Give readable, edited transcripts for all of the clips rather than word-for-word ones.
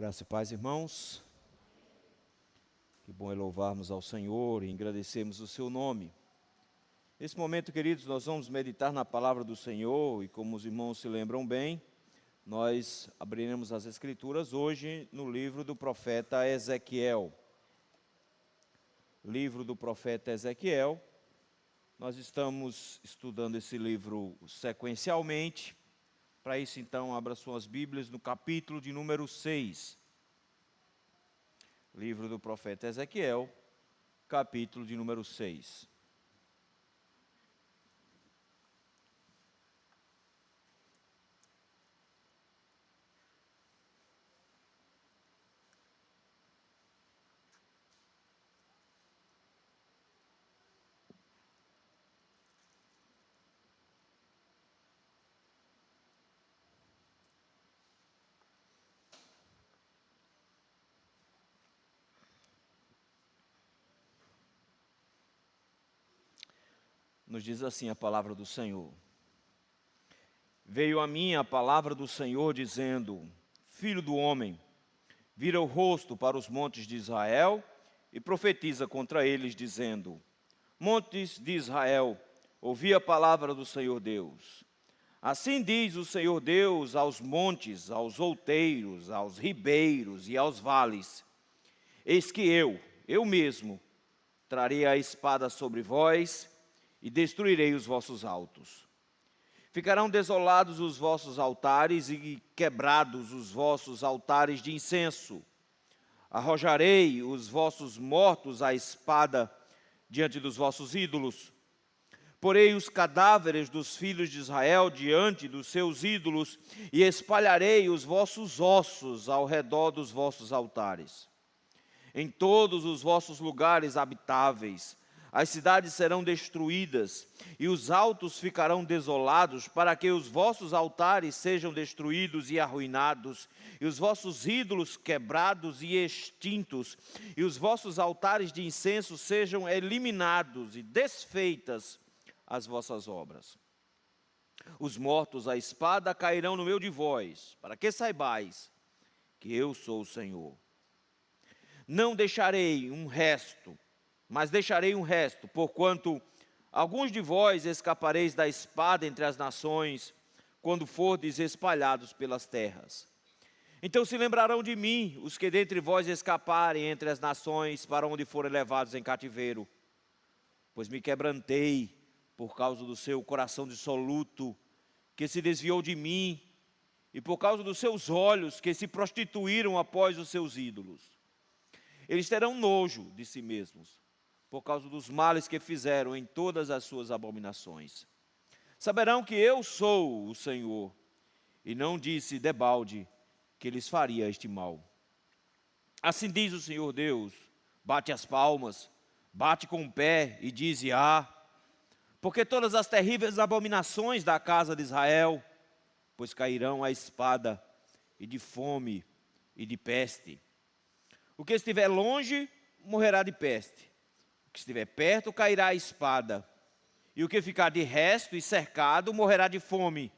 Graça e paz, irmãos. Que bom é louvarmos ao Senhor e agradecermos o seu nome. Nesse momento, queridos, nós vamos meditar na palavra do Senhor e, como os irmãos se lembram bem, nós abriremos as Escrituras hoje no livro do profeta Ezequiel. Livro do profeta Ezequiel. Nós estamos estudando esse livro sequencialmente. Para isso, então, abra suas Bíblias no capítulo de número 6. Livro do profeta Ezequiel, capítulo de número 6. Nos diz assim a palavra do Senhor. Veio a mim a palavra do Senhor dizendo: Filho do homem, vira o rosto para os montes de Israel e profetiza contra eles, dizendo: Montes de Israel, ouvi a palavra do Senhor Deus. Assim diz o Senhor Deus aos montes, aos outeiros, aos ribeiros e aos vales: Eis que eu mesmo, trarei a espada sobre vós e destruirei os vossos altos. Ficarão desolados os vossos altares e quebrados os vossos altares de incenso. Arrojarei os vossos mortos à espada diante dos vossos ídolos. Porei os cadáveres dos filhos de Israel diante dos seus ídolos e espalharei os vossos ossos ao redor dos vossos altares. Em todos os vossos lugares habitáveis, as cidades serão destruídas e os altos ficarão desolados, para que os vossos altares sejam destruídos e arruinados, e os vossos ídolos quebrados e extintos, e os vossos altares de incenso sejam eliminados e desfeitas as vossas obras. Os mortos à espada cairão no meio de vós, para que saibais que eu sou o Senhor. Não deixarei um resto, mas deixarei um resto, porquanto alguns de vós escapareis da espada entre as nações, quando fordes espalhados pelas terras. Então se lembrarão de mim os que dentre vós escaparem entre as nações, para onde forem levados em cativeiro. Pois me quebrantei por causa do seu coração dissoluto, que se desviou de mim, e por causa dos seus olhos, que se prostituíram após os seus ídolos. Eles terão nojo de si mesmos, por causa dos males que fizeram em todas as suas abominações. Saberão que eu sou o Senhor, e não disse debalde que lhes faria este mal. Assim diz o Senhor Deus: bate as palmas, bate com o pé e dize: porque todas as terríveis abominações da casa de Israel, pois cairão a espada, e de fome, e de peste. O que estiver longe, morrerá de peste. O que estiver perto, cairá a espada. E o que ficar de resto e cercado, morrerá de fome.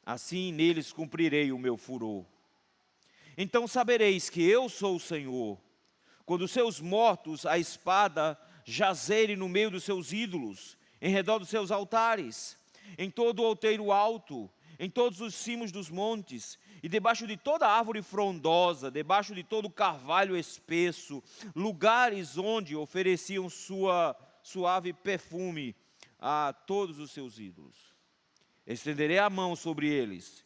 Assim neles cumprirei o meu furor. Então sabereis que eu sou o Senhor, quando os seus mortos, a espada, jazerem no meio dos seus ídolos, em redor dos seus altares, em todo o outeiro alto, em todos os cimos dos montes, e debaixo de toda árvore frondosa, debaixo de todo carvalho espesso, lugares onde ofereciam suave perfume a todos os seus ídolos. Estenderei a mão sobre eles,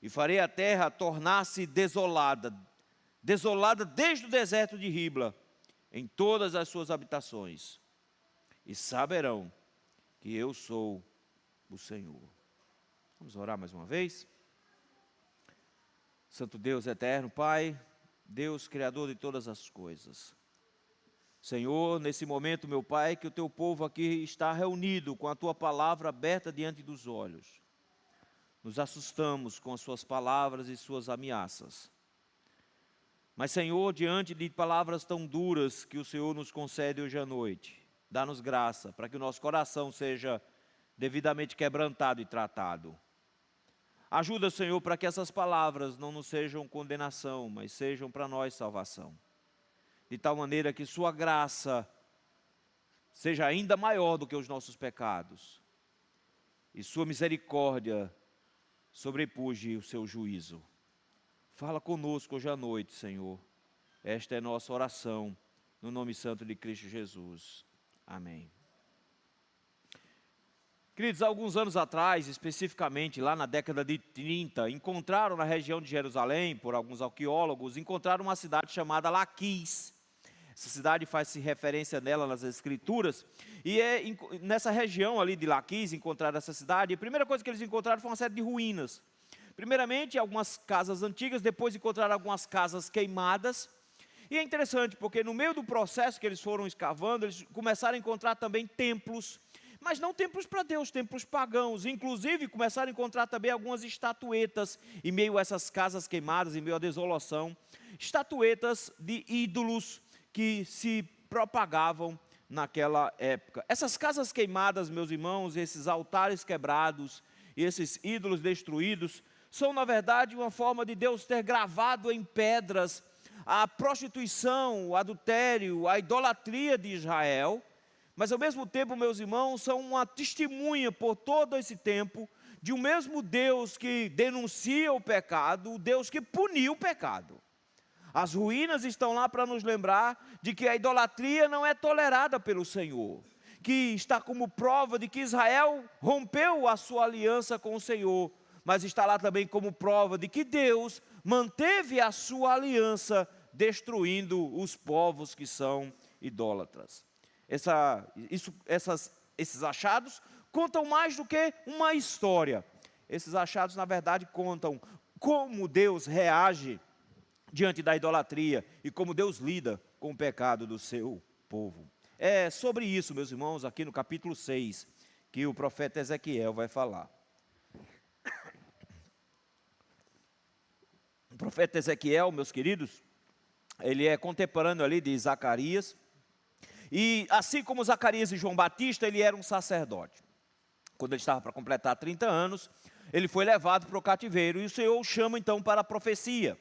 e farei a terra tornar-se desolada, desolada desde o deserto de Ribla, em todas as suas habitações. E saberão que eu sou o Senhor. Vamos orar mais uma vez? Santo Deus eterno, Pai, Deus Criador de todas as coisas. Senhor, nesse momento, meu Pai, que o Teu povo aqui está reunido com a Tua palavra aberta diante dos olhos. Nos assustamos com as Suas palavras e Suas ameaças. Mas, Senhor, diante de palavras tão duras que o Senhor nos concede hoje à noite, dá-nos graça para que o nosso coração seja devidamente quebrantado e tratado. Ajuda, Senhor, para que essas palavras não nos sejam condenação, mas sejam para nós salvação. De tal maneira que sua graça seja ainda maior do que os nossos pecados. E sua misericórdia sobrepuje o seu juízo. Fala conosco hoje à noite, Senhor. Esta é nossa oração, no nome santo de Cristo Jesus. Amém. Queridos, alguns anos atrás, especificamente lá na década de 30, encontraram na região de Jerusalém, por alguns arqueólogos, encontraram uma cidade chamada Laquis. Essa cidade faz-se referência nela nas Escrituras, e nessa região ali de Laquis, encontraram essa cidade, e a primeira coisa que eles encontraram foi uma série de ruínas. Primeiramente, algumas casas antigas, depois encontraram algumas casas queimadas, e é interessante, porque no meio do processo que eles foram escavando, eles começaram a encontrar também templos, mas não templos para Deus, templos pagãos. Inclusive, começaram a encontrar também algumas estatuetas, em meio a essas casas queimadas, em meio à desolação, estatuetas de ídolos que se propagavam naquela época. Essas casas queimadas, meus irmãos, esses altares quebrados, e esses ídolos destruídos, são na verdade uma forma de Deus ter gravado em pedras a prostituição, o adultério, a idolatria de Israel, mas ao mesmo tempo, meus irmãos, são uma testemunha por todo esse tempo de um mesmo Deus que denuncia o pecado, o Deus que puniu o pecado. As ruínas estão lá para nos lembrar de que a idolatria não é tolerada pelo Senhor, que está como prova de que Israel rompeu a sua aliança com o Senhor, mas está lá também como prova de que Deus manteve a sua aliança, destruindo os povos que são idólatras. Esses achados contam mais do que uma história. Esses achados, na verdade, contam como Deus reage diante da idolatria e como Deus lida com o pecado do seu povo. É sobre isso, meus irmãos, aqui no capítulo 6, que o profeta Ezequiel vai falar. O profeta Ezequiel, meus queridos, ele é contemporâneo ali de Zacarias, e assim como Zacarias e João Batista, ele era um sacerdote. Quando ele estava para completar 30 anos, ele foi levado para o cativeiro, e o Senhor o chama então para a profecia.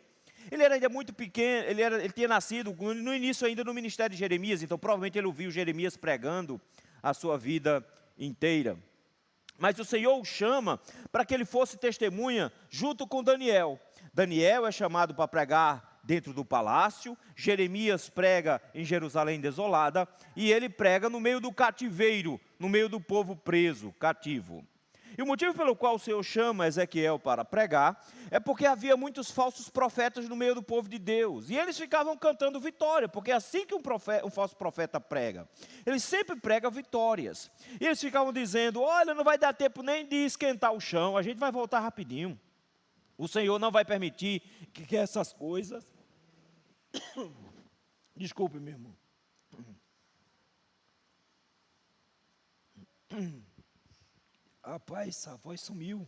Ele era ainda muito pequeno, ele tinha nascido no início ainda no ministério de Jeremias, então provavelmente ele ouviu Jeremias pregando a sua vida inteira. Mas o Senhor o chama para que ele fosse testemunha junto com Daniel. Daniel é chamado para pregar dentro do palácio, Jeremias prega em Jerusalém desolada, e ele prega no meio do cativeiro, no meio do povo preso, cativo. E o motivo pelo qual o Senhor chama Ezequiel para pregar, é porque havia muitos falsos profetas no meio do povo de Deus, e eles ficavam cantando vitória, porque é assim que um falso profeta prega, ele sempre prega vitórias, e eles ficavam dizendo, olha, não vai dar tempo nem de esquentar o chão, a gente vai voltar rapidinho, o Senhor não vai permitir que essas coisas, desculpe meu irmão, rapaz, essa voz sumiu.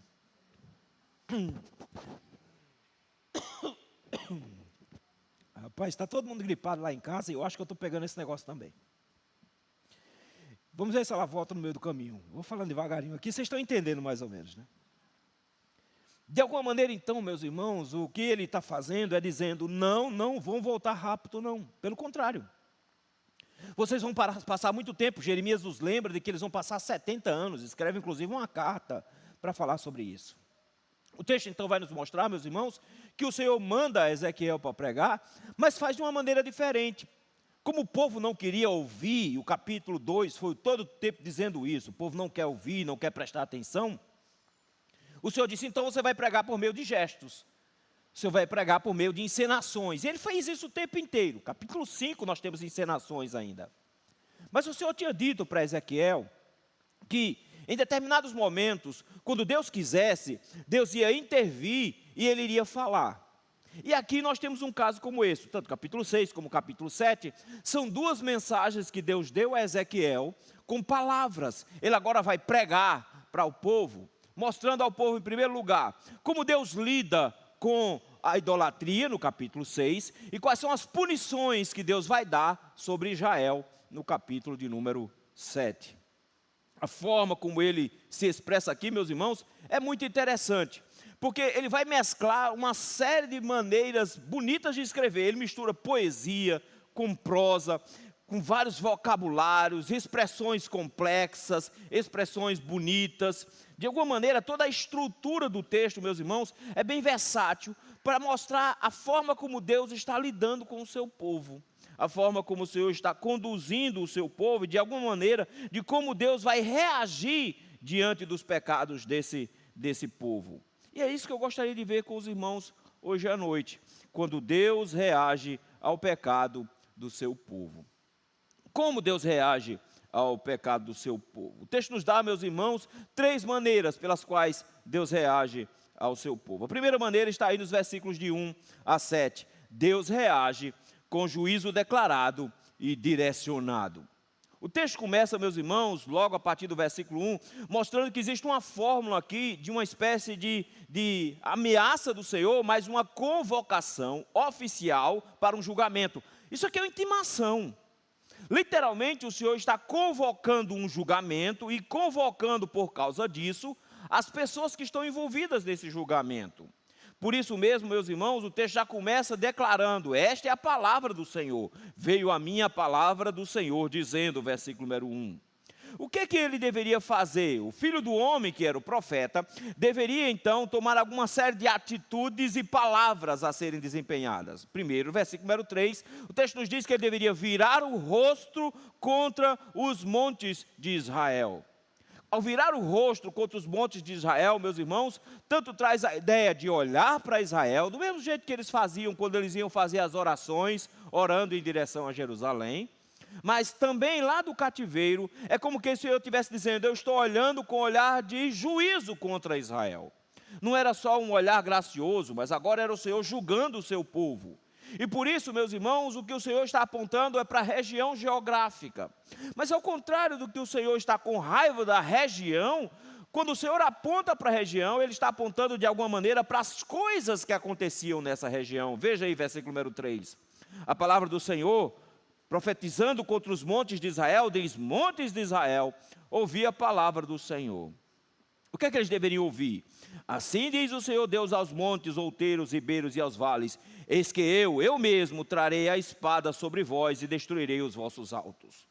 Rapaz, está todo mundo gripado lá em casa e eu acho que eu estou pegando esse negócio também. Vamos ver se ela volta no meio do caminho. Vou falando devagarinho aqui, vocês estão entendendo mais ou menos, né? De alguma maneira, então, meus irmãos, o que ele está fazendo é dizendo, não vão voltar rápido, não. Pelo contrário. Vocês vão passar muito tempo, Jeremias nos lembra de que eles vão passar 70 anos, escreve inclusive uma carta para falar sobre isso. O texto então vai nos mostrar, meus irmãos, que o Senhor manda Ezequiel para pregar, mas faz de uma maneira diferente. Como o povo não queria ouvir, o capítulo 2 foi todo o tempo dizendo isso, o povo não quer ouvir, não quer prestar atenção, o Senhor disse, então você vai pregar por meio de gestos. O Senhor vai pregar por meio de encenações. E ele fez isso o tempo inteiro. Capítulo 5 nós temos encenações ainda. Mas o Senhor tinha dito para Ezequiel que em determinados momentos, quando Deus quisesse, Deus ia intervir e ele iria falar. E aqui nós temos um caso como esse, tanto capítulo 6 como capítulo 7, são duas mensagens que Deus deu a Ezequiel com palavras. Ele agora vai pregar para o povo, mostrando ao povo em primeiro lugar, como Deus lida com a idolatria, no capítulo 6, e quais são as punições que Deus vai dar sobre Israel, no capítulo de número 7. A forma como ele se expressa aqui, meus irmãos, é muito interessante, porque ele vai mesclar uma série de maneiras bonitas de escrever. Ele mistura poesia com prosa, com vários vocabulários, expressões complexas, expressões bonitas. De alguma maneira, toda a estrutura do texto, meus irmãos, é bem versátil para mostrar a forma como Deus está lidando com o seu povo, a forma como o Senhor está conduzindo o seu povo, e de alguma maneira, de como Deus vai reagir diante dos pecados desse povo. E é isso que eu gostaria de ver com os irmãos hoje à noite, quando Deus reage ao pecado do seu povo. Como Deus reage ao pecado do seu povo? O texto nos dá, meus irmãos, 3 maneiras pelas quais Deus reage ao seu povo. A primeira maneira está aí nos versículos de 1 a 7. Deus reage com juízo declarado e direcionado. O texto começa, meus irmãos, logo a partir do versículo 1, mostrando que existe uma fórmula aqui de uma espécie de ameaça do Senhor, mas uma convocação oficial para um julgamento. Isso aqui é uma intimação. Literalmente, o Senhor está convocando um julgamento e convocando, por causa disso, as pessoas que estão envolvidas nesse julgamento. Por isso mesmo, meus irmãos, o texto já começa declarando: esta é a palavra do Senhor. Veio a mim a palavra do Senhor, dizendo, versículo número 1. O que ele deveria fazer? O filho do homem, que era o profeta, deveria então tomar alguma série de atitudes e palavras a serem desempenhadas. Primeiro, versículo número 3, o texto nos diz que ele deveria virar o rosto contra os montes de Israel. Ao virar o rosto contra os montes de Israel, meus irmãos, tanto traz a ideia de olhar para Israel, do mesmo jeito que eles faziam quando eles iam fazer as orações, orando em direção a Jerusalém, mas também lá do cativeiro, é como que o Senhor estivesse dizendo: eu estou olhando com olhar de juízo contra Israel. Não era só um olhar gracioso, mas agora era o Senhor julgando o seu povo. E por isso, meus irmãos, o que o Senhor está apontando é para a região geográfica. Mas ao contrário do que o Senhor está com raiva da região, quando o Senhor aponta para a região, Ele está apontando de alguma maneira para as coisas que aconteciam nessa região. Veja aí, versículo número 3. A palavra do Senhor, profetizando contra os montes de Israel, diz: montes de Israel, ouvi a palavra do Senhor. O que é que eles deveriam ouvir? Assim diz o Senhor Deus aos montes, outeiros, ribeiros e aos vales: eis que eu mesmo trarei a espada sobre vós e destruirei os vossos altos.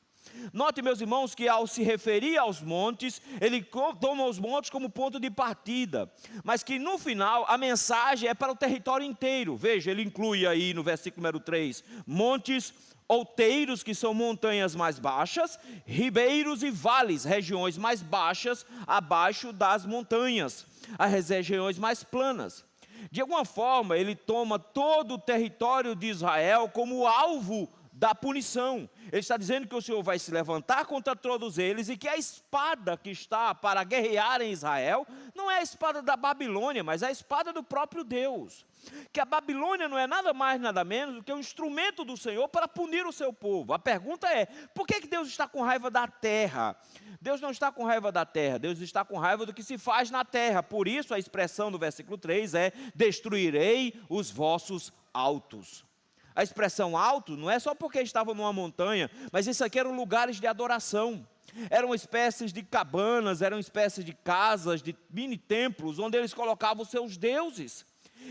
Note, meus irmãos, que ao se referir aos montes, ele toma os montes como ponto de partida, mas que no final a mensagem é para o território inteiro. Veja, ele inclui aí no versículo número 3, montes, outeiros, que são montanhas mais baixas, ribeiros e vales, regiões mais baixas, abaixo das montanhas, as regiões mais planas. De alguma forma, ele toma todo o território de Israel como alvo da punição. Ele está dizendo que o Senhor vai se levantar contra todos eles e que a espada que está para guerrear em Israel não é a espada da Babilônia, mas a espada do próprio Deus. Que a Babilônia não é nada mais, nada menos do que um instrumento do Senhor para punir o seu povo. A pergunta é: por que Deus está com raiva da terra? Deus não está com raiva da terra, Deus está com raiva do que se faz na terra. Por isso a expressão do versículo 3 é: destruirei os vossos altos. A expressão alto não é só porque estavam numa montanha, mas isso aqui eram lugares de adoração. Eram espécies de cabanas, eram espécies de casas, de mini templos, onde eles colocavam os seus deuses.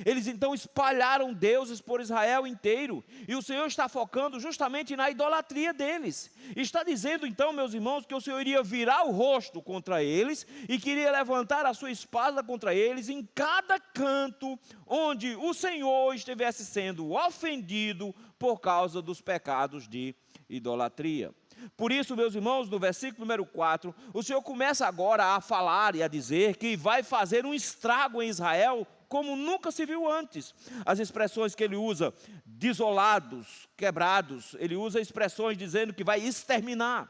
Eles então espalharam deuses por Israel inteiro, e o Senhor está focando justamente na idolatria deles. Está dizendo então, meus irmãos, que o Senhor iria virar o rosto contra eles, e queria levantar a sua espada contra eles, em cada canto onde o Senhor estivesse sendo ofendido por causa dos pecados de idolatria. Por isso, meus irmãos, no versículo número 4, o Senhor começa agora a falar e a dizer que vai fazer um estrago em Israel como nunca se viu antes. As expressões que ele usa: desolados, quebrados, ele usa expressões dizendo que vai exterminar.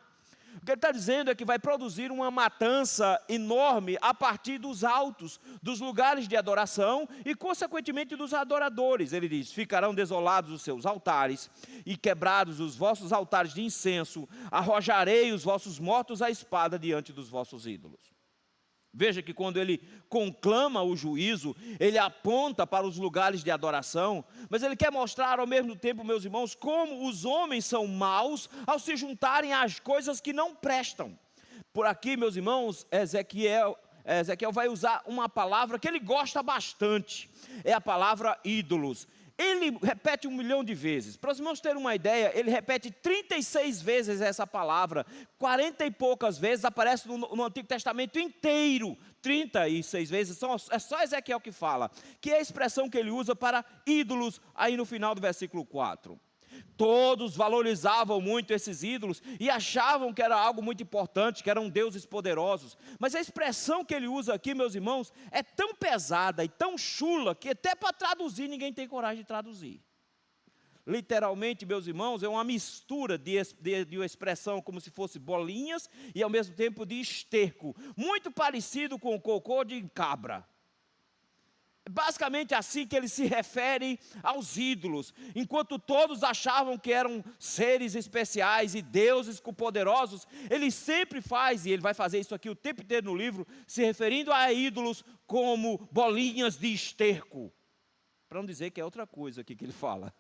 O que ele está dizendo é que vai produzir uma matança enorme a partir dos altos, dos lugares de adoração e, consequentemente, dos adoradores. Ele diz: ficarão desolados os seus altares e quebrados os vossos altares de incenso, arrojarei os vossos mortos à espada diante dos vossos ídolos. Veja que quando ele conclama o juízo, ele aponta para os lugares de adoração, mas ele quer mostrar ao mesmo tempo, meus irmãos, como os homens são maus ao se juntarem às coisas que não prestam. Por aqui, meus irmãos, Ezequiel vai usar uma palavra que ele gosta bastante, é a palavra ídolos. Ele repete 1 milhão de vezes. Para os irmãos terem uma ideia, ele repete 36 vezes essa palavra. 40 e poucas vezes aparece no Antigo Testamento inteiro. 36 vezes, é só Ezequiel que fala. Que é a expressão que ele usa para ídolos, aí no final do versículo 4. Todos valorizavam muito esses ídolos e achavam que era algo muito importante, que eram deuses poderosos. Mas a expressão que ele usa aqui, meus irmãos, é tão pesada e tão chula que até para traduzir ninguém tem coragem de traduzir. Literalmente, meus irmãos, é uma mistura de uma expressão como se fosse bolinhas e ao mesmo tempo de esterco, muito parecido com o cocô de cabra. Basicamente assim que ele se refere aos ídolos. Enquanto todos achavam que eram seres especiais e deuses poderosos, ele sempre faz, e ele vai fazer isso aqui o tempo inteiro no livro, se referindo a ídolos como bolinhas de esterco. Para não dizer que é outra coisa aqui que ele fala.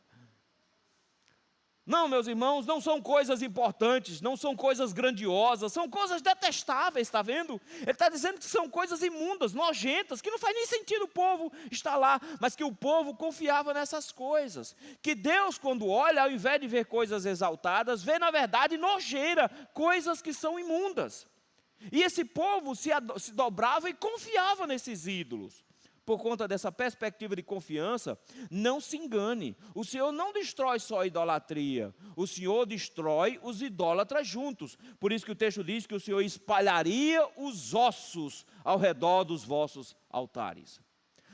Não, meus irmãos, não são coisas importantes, não são coisas grandiosas, são coisas detestáveis, está vendo? Ele está dizendo que são coisas imundas, nojentas, que não faz nem sentido o povo estar lá, mas que o povo confiava nessas coisas. Que Deus, quando olha, ao invés de ver coisas exaltadas, vê na verdade nojeira, coisas que são imundas. E esse povo se dobrava e confiava nesses ídolos. Por conta dessa perspectiva de confiança, não se engane, o Senhor não destrói só a idolatria, o Senhor destrói os idólatras juntos. Por isso que o texto diz que o Senhor espalharia os ossos ao redor dos vossos altares.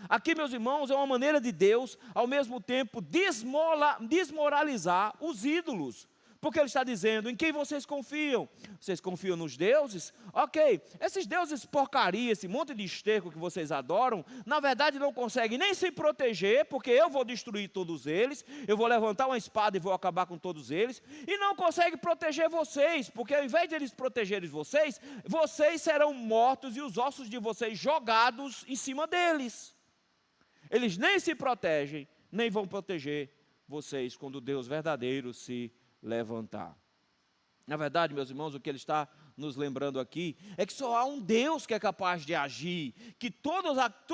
Aqui, meus irmãos, é uma maneira de Deus, ao mesmo tempo, desmoralizar os ídolos. Porque ele está dizendo, em quem vocês confiam? Vocês confiam nos deuses? Ok, esses deuses porcaria, esse monte de esterco que vocês adoram, na verdade não conseguem nem se proteger, porque eu vou destruir todos eles, eu vou levantar uma espada e vou acabar com todos eles, e não conseguem proteger vocês, porque ao invés de eles protegerem vocês, vocês serão mortos e os ossos de vocês jogados em cima deles. Eles nem se protegem, nem vão proteger vocês quando o Deus verdadeiro se levantar. Na verdade, meus irmãos, o que ele está nos lembrando aqui é que só há um Deus que é capaz de agir, que tudo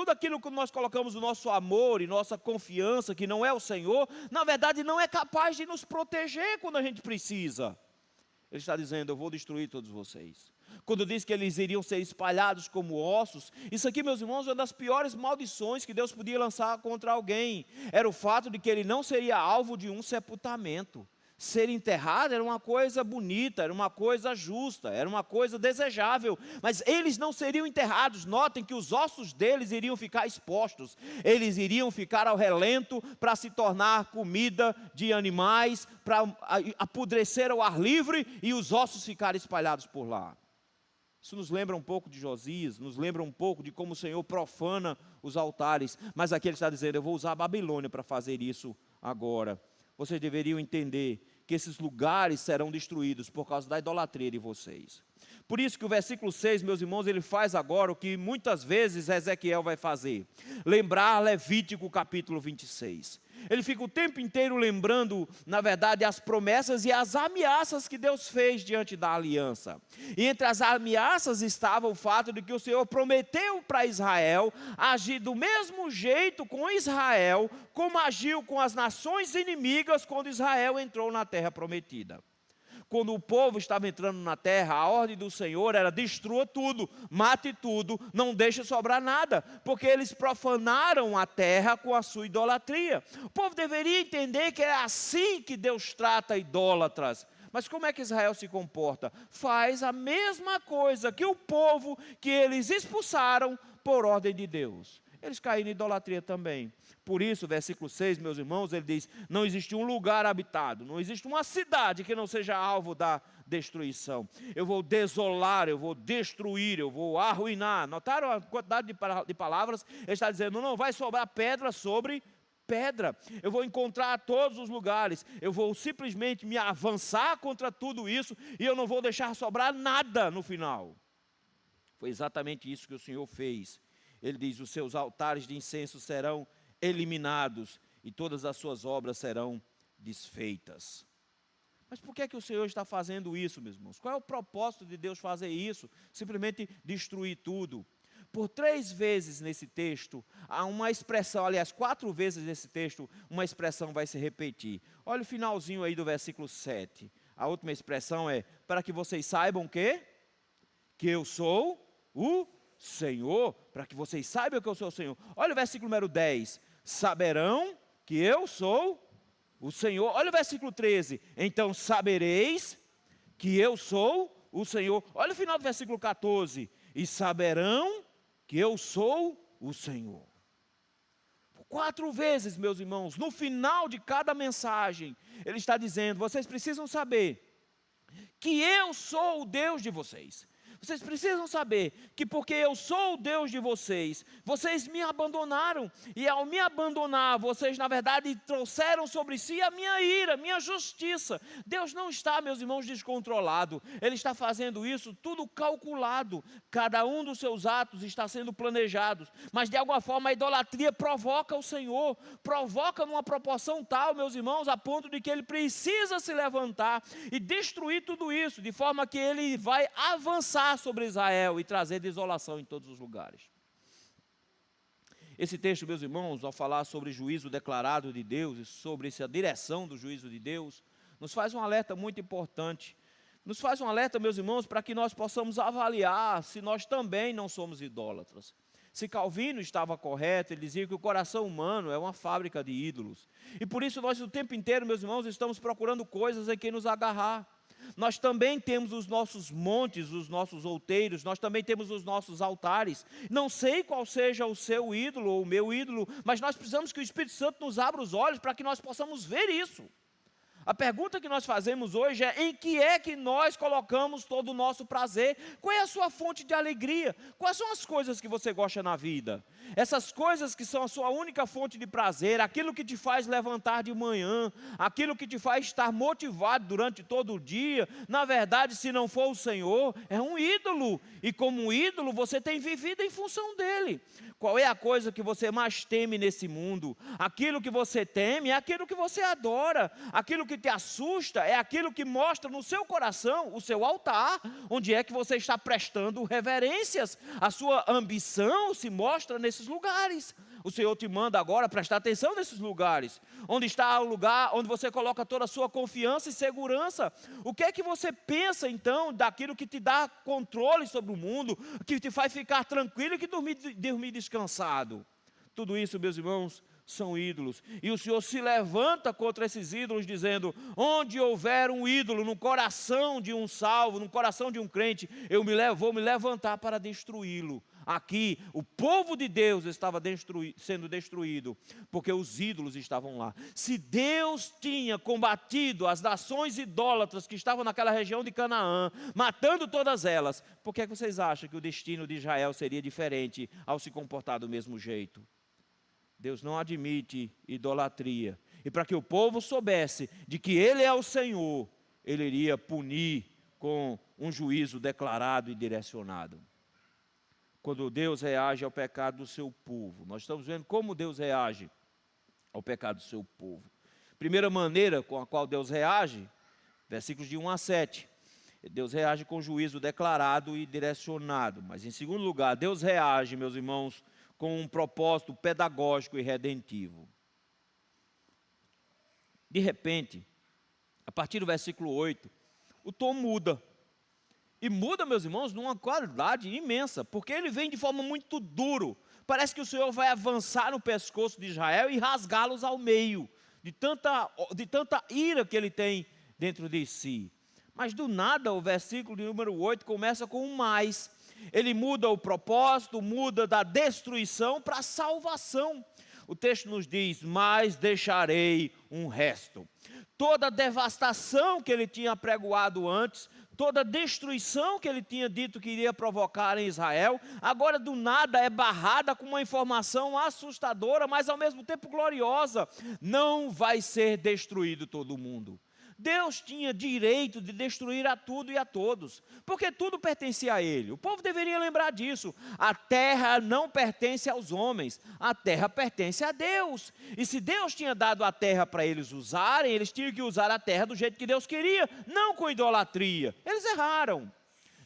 aquilo que nós colocamos o nosso amor e nossa confiança, que não é o Senhor, na verdade não é capaz de nos proteger quando a gente precisa. Ele está dizendo, eu vou destruir todos vocês. Quando diz que eles iriam ser espalhados como ossos, isso aqui, meus irmãos, é uma das piores maldições que Deus podia lançar contra alguém. Era o fato de que ele não seria alvo de um sepultamento. Ser enterrado era uma coisa bonita, era uma coisa justa, era uma coisa desejável, mas eles não seriam enterrados. Notem que os ossos deles iriam ficar expostos, eles iriam ficar ao relento para se tornar comida de animais, para apodrecer ao ar livre e os ossos ficarem espalhados por lá. Isso nos lembra um pouco de Josias, nos lembra um pouco de como o Senhor profana os altares, mas aqui ele está dizendo, eu vou usar a Babilônia para fazer isso agora. Vocês deveriam entender que esses lugares serão destruídos por causa da idolatria de vocês. Por isso que o versículo 6, meus irmãos, ele faz agora o que muitas vezes Ezequiel vai fazer. Lembrar Levítico capítulo 26. Ele fica o tempo inteiro lembrando, na verdade, as promessas e as ameaças que Deus fez diante da aliança. E entre as ameaças estava o fato de que o Senhor prometeu para Israel agir do mesmo jeito com Israel, como agiu com as nações inimigas quando Israel entrou na terra prometida. Quando o povo estava entrando na terra, a ordem do Senhor era destrua tudo, mate tudo, não deixe sobrar nada, porque eles profanaram a terra com a sua idolatria. O povo deveria entender que é assim que Deus trata idólatras. Mas como é que Israel se comporta? Faz a mesma coisa que o povo que eles expulsaram por ordem de Deus. Eles caíram em idolatria também. Por isso, versículo 6, meus irmãos, ele diz, não existe um lugar habitado, não existe uma cidade que não seja alvo da destruição. Eu vou desolar, eu vou destruir, eu vou arruinar. Notaram a quantidade de palavras? Ele está dizendo, não vai sobrar pedra sobre pedra. Eu vou encontrar todos os lugares, eu vou simplesmente me avançar contra tudo isso e eu não vou deixar sobrar nada no final. Foi exatamente isso que o Senhor fez. Ele diz, os seus altares de incenso serão eliminados e todas as suas obras serão desfeitas. Mas por que é que o Senhor está fazendo isso, meus irmãos? Qual é o propósito de Deus fazer isso? Simplesmente destruir tudo. Por 3 vezes nesse texto, há uma expressão, aliás, 4 vezes nesse texto, uma expressão vai se repetir. Olha o finalzinho aí do versículo 7. A última expressão é, para que vocês saibam que eu sou o Senhor, para que vocês saibam que eu sou o Senhor. Olha o versículo número 10, saberão que eu sou o Senhor. Olha o versículo 13, então sabereis que eu sou o Senhor. Olha o final do versículo 14, e saberão que eu sou o Senhor. 4 vezes, meus irmãos, no final de cada mensagem, ele está dizendo, vocês precisam saber que eu sou o Deus de vocês. Vocês precisam saber que porque eu sou o Deus de vocês, vocês me abandonaram. E ao me abandonar, vocês na verdade trouxeram sobre si a minha ira, minha justiça. Deus não está, meus irmãos, descontrolado. Ele está fazendo isso tudo calculado. Cada um dos seus atos está sendo planejado. Mas de alguma forma a idolatria provoca o Senhor. Provoca numa proporção tal, meus irmãos, a ponto de que ele precisa se levantar e destruir tudo isso. De forma que ele vai avançar sobre Israel e trazer desolação em todos os lugares. Esse texto, meus irmãos, ao falar sobre juízo declarado de Deus e sobre essa direção do juízo de Deus, nos faz um alerta muito importante. Nos faz um alerta, meus irmãos, para que nós possamos avaliar se nós também não somos idólatras. Se Calvino estava correto, ele dizia que o coração humano é uma fábrica de ídolos. E por isso nós o tempo inteiro, meus irmãos, estamos procurando coisas em que nos agarrar. Nós também temos os nossos montes, os nossos outeiros, nós também temos os nossos altares. Não sei qual seja o seu ídolo ou o meu ídolo, mas nós precisamos que o Espírito Santo nos abra os olhos para que nós possamos ver isso. A pergunta que nós fazemos hoje é: em que é que nós colocamos todo o nosso prazer? Qual é a sua fonte de alegria? Quais são as coisas que você gosta na vida? Essas coisas que são a sua única fonte de prazer, aquilo que te faz levantar de manhã, aquilo que te faz estar motivado durante todo o dia, na verdade, se não for o Senhor, é um ídolo. E como um ídolo, você tem vivido em função dele. Qual é a coisa que você mais teme nesse mundo? Aquilo que você teme é aquilo que você adora. Aquilo que te assusta é aquilo que mostra no seu coração, o seu altar, onde é que você está prestando reverências. A sua ambição se mostra nesses lugares. O Senhor te manda agora prestar atenção nesses lugares. Onde está o lugar onde você coloca toda a sua confiança e segurança? O que é que você pensa então daquilo que te dá controle sobre o mundo, que te faz ficar tranquilo e que dormir descansado? Tudo isso, meus irmãos, são ídolos. E o Senhor se levanta contra esses ídolos dizendo: onde houver um ídolo no coração de um salvo, no coração de um crente, eu vou me levantar para destruí-lo. Aqui, o povo de Deus estava sendo destruído, porque os ídolos estavam lá. Se Deus tinha combatido as nações idólatras que estavam naquela região de Canaã, matando todas elas, por que vocês acham que o destino de Israel seria diferente ao se comportar do mesmo jeito? Deus não admite idolatria. E para que o povo soubesse de que Ele é o Senhor, Ele iria punir com um juízo declarado e direcionado. Quando Deus reage ao pecado do seu povo, nós estamos vendo como Deus reage ao pecado do seu povo. Primeira maneira com a qual Deus reage, versículos de 1 a 7. Deus reage com juízo declarado e direcionado. Mas em segundo lugar, Deus reage, meus irmãos, com um propósito pedagógico e redentivo. De repente, a partir do versículo 8, o tom muda. E muda, meus irmãos, numa qualidade imensa, porque ele vem de forma muito duro. Parece que o Senhor vai avançar no pescoço de Israel e rasgá-los ao meio, de tanta ira que ele tem dentro de si. Mas do nada, o versículo de número 8 começa com um mais. Ele muda o propósito, muda da destruição para a salvação. O texto nos diz: mas deixarei um resto. Toda a devastação que ele tinha apregoado antes, toda a destruição que ele tinha dito que iria provocar em Israel, agora do nada é barrada com uma informação assustadora, mas ao mesmo tempo gloriosa: não vai ser destruído todo mundo. Deus tinha direito de destruir a tudo e a todos, porque tudo pertencia a Ele. O povo deveria lembrar disso. A terra não pertence aos homens, a terra pertence a Deus. E se Deus tinha dado a terra para eles usarem, eles tinham que usar a terra do jeito que Deus queria, não com idolatria. Eles erraram.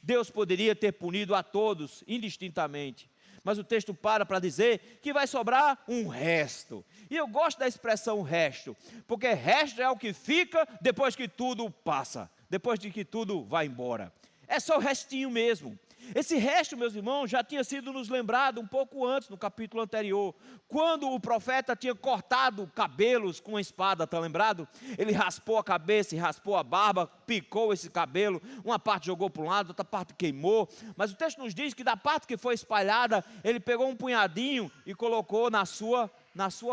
Deus poderia ter punido a todos indistintamente, Mas o texto para dizer que vai sobrar um resto. E eu gosto da expressão resto, porque resto é o que fica depois que tudo passa, depois de que tudo vai embora. É só o restinho mesmo. Esse resto, meus irmãos, já tinha sido nos lembrado um pouco antes, no capítulo anterior, quando o profeta tinha cortado cabelos com a espada, está lembrado? Ele raspou a cabeça e raspou a barba, picou esse cabelo, uma parte jogou para um lado, outra parte queimou, mas o texto nos diz que da parte que foi espalhada, ele pegou um punhadinho e colocou na sua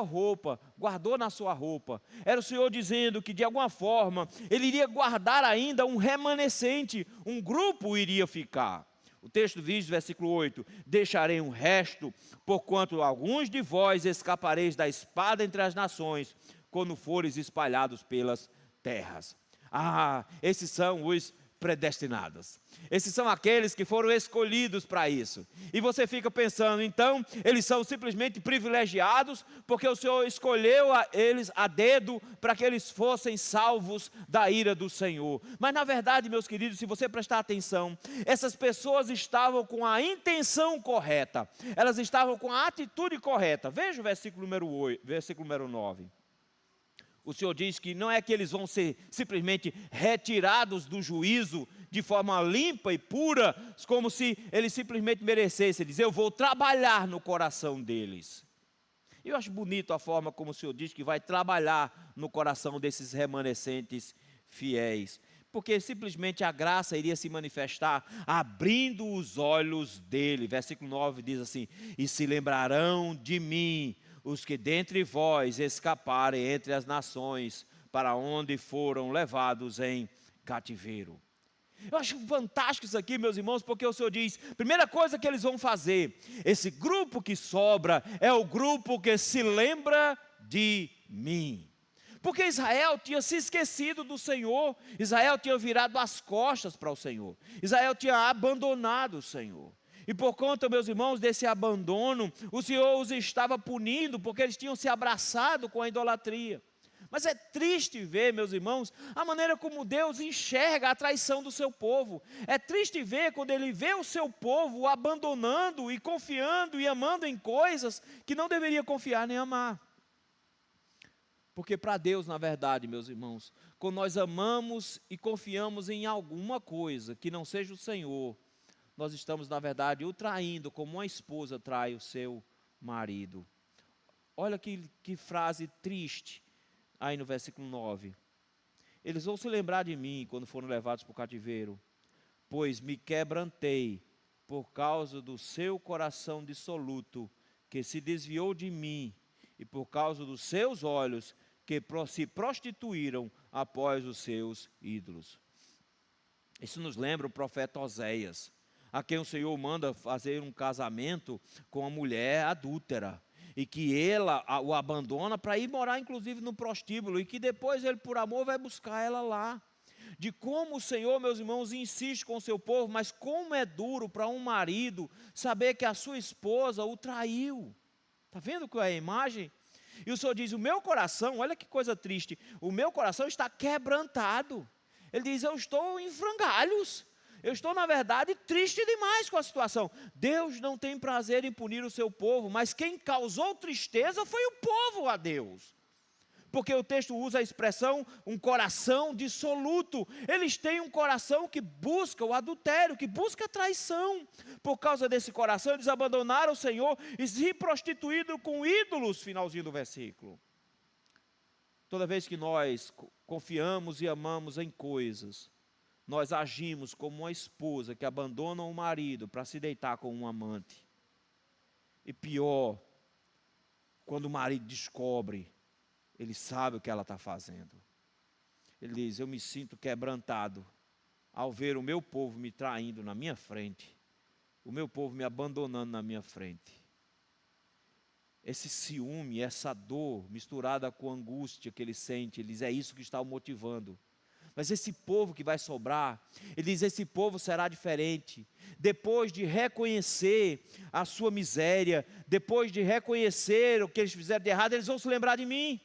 roupa, guardou na sua roupa. Era o Senhor dizendo que de alguma forma, Ele iria guardar ainda um remanescente, um grupo iria ficar. O texto diz, versículo 8, deixarei um resto, porquanto alguns de vós escapareis da espada entre as nações, quando fores espalhados pelas terras. Esses são os predestinados. Esses são aqueles que foram escolhidos para isso. E você fica pensando, então, eles são simplesmente privilegiados, porque o Senhor escolheu eles a dedo para que eles fossem salvos da ira do Senhor. Mas na verdade, meus queridos, se você prestar atenção, essas pessoas estavam com a intenção correta, elas estavam com a atitude correta. Veja o versículo número 9. O Senhor diz que não é que eles vão ser simplesmente retirados do juízo de forma limpa e pura, como se eles simplesmente merecessem. Ele diz, eu vou trabalhar no coração deles. Eu acho bonito a forma como o Senhor diz que vai trabalhar no coração desses remanescentes fiéis. Porque simplesmente a graça iria se manifestar abrindo os olhos dele. Versículo 9 diz assim, e se lembrarão de mim, os que dentre vós escaparem entre as nações, para onde foram levados em cativeiro. Eu acho fantástico isso aqui, meus irmãos, porque o Senhor diz, primeira coisa que eles vão fazer, esse grupo que sobra, é o grupo que se lembra de mim. Porque Israel tinha se esquecido do Senhor, Israel tinha virado as costas para o Senhor, Israel tinha abandonado o Senhor. E por conta, meus irmãos, desse abandono, o Senhor os estava punindo, porque eles tinham se abraçado com a idolatria. Mas é triste ver, meus irmãos, a maneira como Deus enxerga a traição do seu povo. É triste ver quando Ele vê o seu povo abandonando e confiando e amando em coisas que não deveria confiar nem amar. Porque para Deus, na verdade, meus irmãos, quando nós amamos e confiamos em alguma coisa que não seja o Senhor, nós estamos, na verdade, o traindo, como uma esposa trai o seu marido. Olha que frase triste, aí no versículo 9. Eles vão se lembrar de mim quando foram levados para o cativeiro, pois me quebrantei por causa do seu coração dissoluto, que se desviou de mim, e por causa dos seus olhos, que se prostituíram após os seus ídolos. Isso nos lembra o profeta Oséias, a quem o Senhor manda fazer um casamento com uma mulher adúltera, e que ela o abandona para ir morar inclusive no prostíbulo, e que depois ele por amor vai buscar ela lá. De como o Senhor, meus irmãos, insiste com o seu povo, mas como é duro para um marido saber que a sua esposa o traiu. Está vendo qual é a imagem? E o Senhor diz, o meu coração, olha que coisa triste, o meu coração está quebrantado. Ele diz, eu estou em frangalhos. Eu estou, na verdade, triste demais com a situação. Deus não tem prazer em punir o seu povo, mas quem causou tristeza foi o povo a Deus. Porque o texto usa a expressão, um coração dissoluto. Eles têm um coração que busca o adultério, que busca a traição. Por causa desse coração, eles abandonaram o Senhor e se prostituíram com ídolos, finalzinho do versículo. Toda vez que nós confiamos e amamos em coisas, nós agimos como uma esposa que abandona o marido para se deitar com um amante. E pior, quando o marido descobre, ele sabe o que ela está fazendo. Ele diz, eu me sinto quebrantado ao ver o meu povo me traindo na minha frente, o meu povo me abandonando na minha frente. Esse ciúme, essa dor misturada com a angústia que ele sente, ele diz, é isso que está o motivando. Mas esse povo que vai sobrar, ele diz, esse povo será diferente. Depois de reconhecer a sua miséria, depois de reconhecer o que eles fizeram de errado, eles vão se lembrar de mim.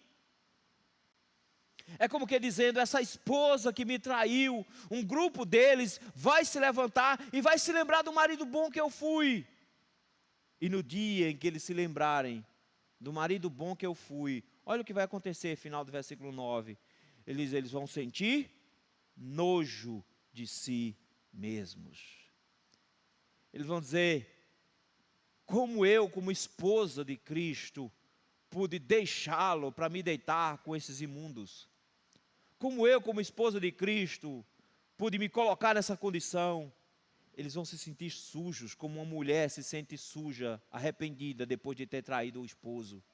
É como que dizendo, essa esposa que me traiu, um grupo deles vai se levantar e vai se lembrar do marido bom que eu fui. E no dia em que eles se lembrarem do marido bom que eu fui, olha o que vai acontecer, final do versículo 9. Eles vão sentir nojo de si mesmos. Eles vão dizer: como eu, como esposa de Cristo, pude deixá-lo para me deitar com esses imundos? Como eu, como esposa de Cristo, pude me colocar nessa condição? Eles vão se sentir sujos, como uma mulher se sente suja, arrependida, depois de ter traído o esposo.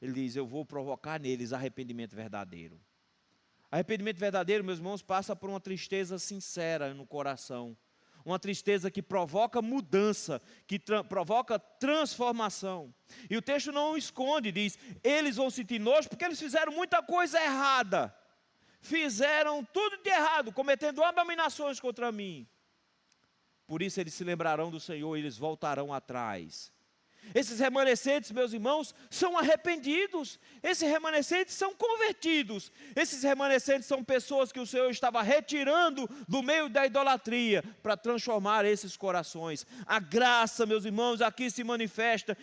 Ele diz: eu vou provocar neles arrependimento verdadeiro. Arrependimento verdadeiro, meus irmãos, passa por uma tristeza sincera no coração. Uma tristeza que provoca mudança, que provoca transformação. E o texto não esconde, diz: eles vão sentir nojo porque eles fizeram muita coisa errada. Fizeram tudo de errado, cometendo abominações contra mim. Por isso eles se lembrarão do Senhor e eles voltarão atrás. Esses remanescentes, meus irmãos, são arrependidos. Esses remanescentes são convertidos. Esses remanescentes são pessoas que o Senhor estava retirando do meio da idolatria para transformar esses corações. A graça, meus irmãos, aqui se manifesta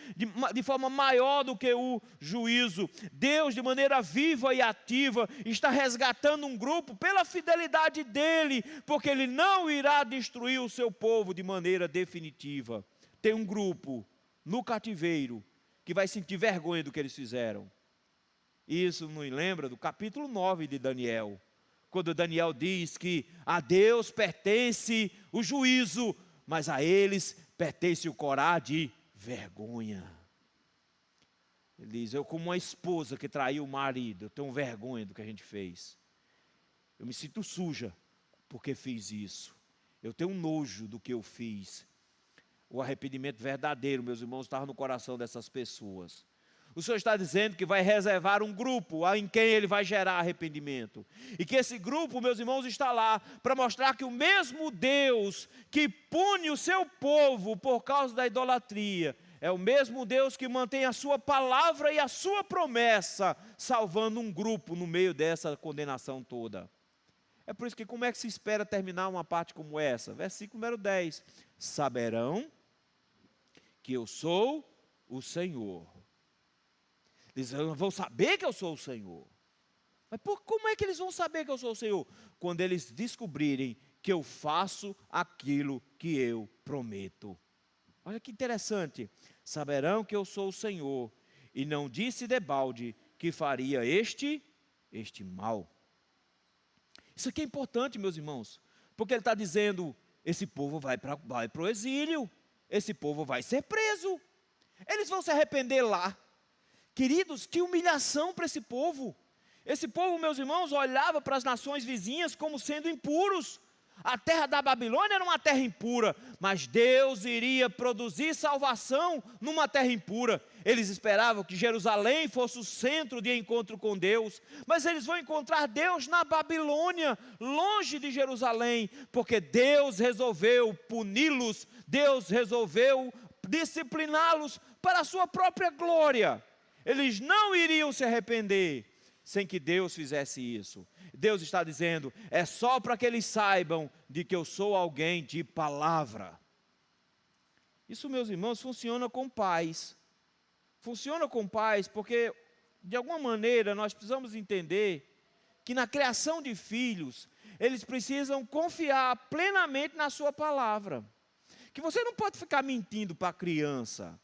de forma maior do que o juízo. Deus, de maneira viva e ativa, está resgatando um grupo pela fidelidade dEle, porque Ele não irá destruir o seu povo de maneira definitiva. Tem um grupo no cativeiro, que vai sentir vergonha do que eles fizeram. Isso nos lembra do capítulo 9 de Daniel, quando Daniel diz que a Deus pertence o juízo, mas a eles pertence o corar de vergonha. Ele diz: eu, como uma esposa que traiu o marido, eu tenho vergonha do que a gente fez. Eu me sinto suja porque fiz isso. Eu tenho nojo do que eu fiz. O arrependimento verdadeiro, meus irmãos, estava no coração dessas pessoas. O Senhor está dizendo que vai reservar um grupo em quem Ele vai gerar arrependimento. E que esse grupo, meus irmãos, está lá para mostrar que o mesmo Deus que pune o seu povo por causa da idolatria, é o mesmo Deus que mantém a sua palavra e a sua promessa, salvando um grupo no meio dessa condenação toda. É por isso que como é que se espera terminar uma parte como essa? Versículo número 10. Saberão que eu sou o Senhor. Eles vão saber que eu sou o Senhor. Mas como é que eles vão saber que eu sou o Senhor? Quando eles descobrirem que eu faço aquilo que eu prometo. Olha que interessante. Saberão que eu sou o Senhor, e não disse debalde que faria este mal. Isso aqui é importante, meus irmãos, porque ele está dizendo: esse povo vai para o exílio, esse povo vai ser preso, eles vão se arrepender lá. Queridos, que humilhação para esse povo. Esse povo, meus irmãos, olhava para as nações vizinhas como sendo impuros. A terra da Babilônia era uma terra impura, mas Deus iria produzir salvação numa terra impura. Eles esperavam que Jerusalém fosse o centro de encontro com Deus, mas eles vão encontrar Deus na Babilônia, longe de Jerusalém, porque Deus resolveu puni-los, Deus resolveu discipliná-los para a sua própria glória. Eles não iriam se arrepender sem que Deus fizesse isso. Deus está dizendo: é só para que eles saibam de que eu sou alguém de palavra. Isso, meus irmãos, funciona com pais. Funciona com pais porque, de alguma maneira, nós precisamos entender que na criação de filhos, eles precisam confiar plenamente na sua palavra. Que você não pode ficar mentindo para a criança.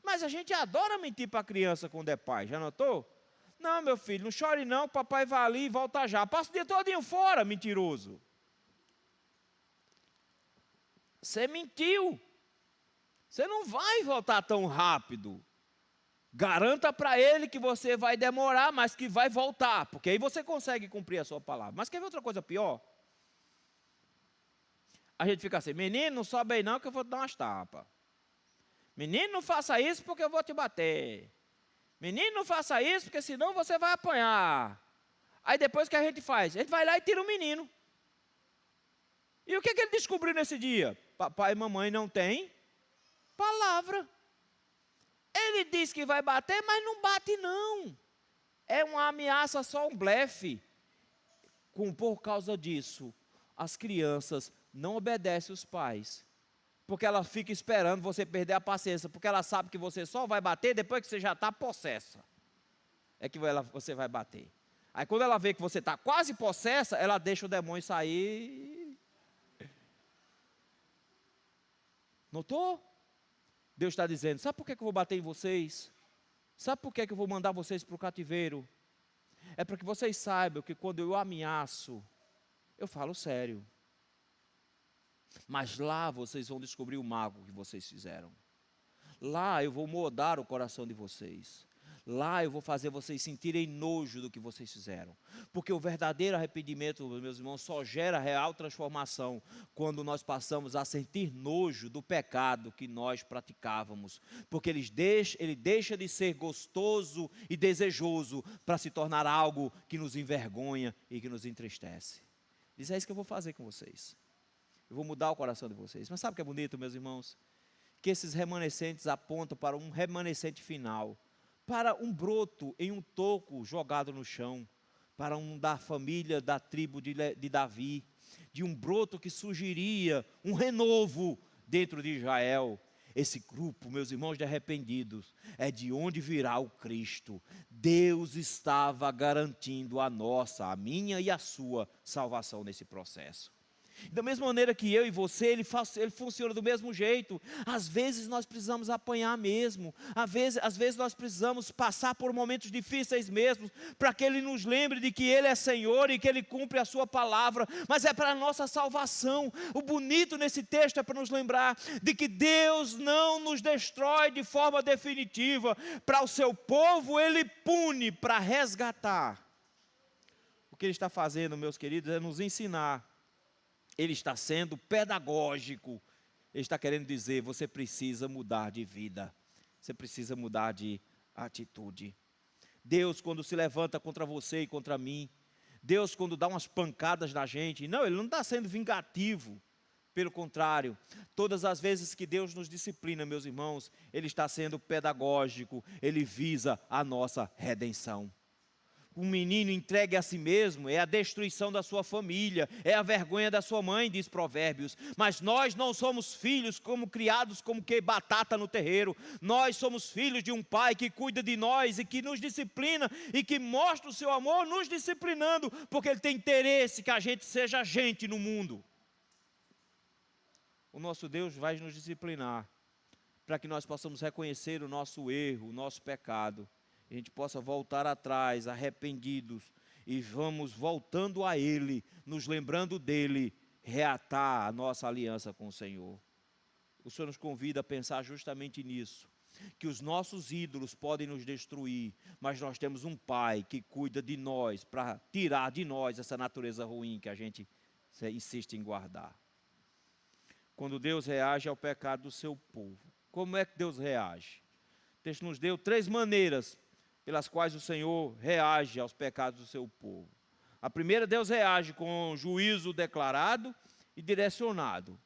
Mas a gente adora mentir para a criança quando é pai, já notou? Não, meu filho, não chore não, papai vai ali e volta já. Passa o dia todinho fora, mentiroso. Você mentiu. Você não vai voltar tão rápido. Garanta para ele que você vai demorar, mas que vai voltar, porque aí você consegue cumprir a sua palavra. Mas quer ver outra coisa pior? A gente fica assim: menino, não sobe aí não que eu vou te dar umas tapas. Menino, não faça isso porque eu vou te bater. Menino, não faça isso porque senão você vai apanhar. Aí depois o que a gente faz? A gente vai lá e tira o menino. E o que ele descobriu nesse dia? Papai e mamãe não têm palavra. Ele diz que vai bater, mas não bate não. É uma ameaça, só um blefe. Por causa disso, as crianças não obedecem os pais. Porque ela fica esperando você perder a paciência, porque ela sabe que você só vai bater depois que você já está possessa. É que você vai bater. Aí quando ela vê que você está quase possessa, ela deixa o demônio sair. Notou? Deus está dizendo, sabe por que eu vou bater em vocês? Sabe por que eu vou mandar vocês para o cativeiro? É para que vocês saibam que quando eu ameaço, eu falo sério. Mas lá vocês vão descobrir o mago que vocês fizeram. Lá eu vou moldar o coração de vocês. Lá eu vou fazer vocês sentirem nojo do que vocês fizeram. Porque o verdadeiro arrependimento, meus irmãos, só gera real transformação quando nós passamos a sentir nojo do pecado que nós praticávamos. Porque ele deixa de ser gostoso e desejoso para se tornar algo que nos envergonha e que nos entristece. Diz, é isso que eu vou fazer com vocês. Eu vou mudar o coração de vocês. Mas sabe o que é bonito, meus irmãos? Que esses remanescentes apontam para um remanescente final, para um broto em um toco jogado no chão, para um da família, da tribo de Davi, de um broto que surgiria, um renovo dentro de Israel. Esse grupo, meus irmãos de arrependidos, é de onde virá o Cristo. Deus estava garantindo a nossa, a minha e a sua salvação nesse processo. Da mesma maneira que eu e você, ele funciona do mesmo jeito. Às vezes nós precisamos apanhar mesmo. Às vezes nós precisamos passar por momentos difíceis mesmo, para que Ele nos lembre de que Ele é Senhor e que Ele cumpre a sua palavra. Mas é para a nossa salvação. O bonito nesse texto é para nos lembrar de que Deus não nos destrói de forma definitiva. Para o seu povo Ele pune para resgatar. O que Ele está fazendo, meus queridos, é nos ensinar. Ele está sendo pedagógico. Ele está querendo dizer, você precisa mudar de vida. Você precisa mudar de atitude. Deus, quando se levanta contra você e contra mim, Deus, quando dá umas pancadas na gente, não, Ele não está sendo vingativo. Pelo contrário, todas as vezes que Deus nos disciplina, meus irmãos, Ele está sendo pedagógico. Ele visa a nossa redenção. Um menino entregue a si mesmo é a destruição da sua família, é a vergonha da sua mãe, diz Provérbios. Mas nós não somos filhos criados como que batata no terreiro. Nós somos filhos de um pai que cuida de nós e que nos disciplina e que mostra o seu amor nos disciplinando, porque Ele tem interesse que a gente seja gente no mundo. O nosso Deus vai nos disciplinar para que nós possamos reconhecer o nosso erro, o nosso pecado. A gente possa voltar atrás, arrependidos, e vamos voltando a Ele, nos lembrando dEle, reatar a nossa aliança com o Senhor. O Senhor nos convida a pensar justamente nisso, que os nossos ídolos podem nos destruir, mas nós temos um Pai que cuida de nós, para tirar de nós essa natureza ruim que a gente insiste em guardar. Quando Deus reage ao pecado do seu povo, como é que Deus reage? O texto nos deu 3 maneiras pelas quais o Senhor reage aos pecados do seu povo. A primeira, Deus reage com juízo declarado e direcionado.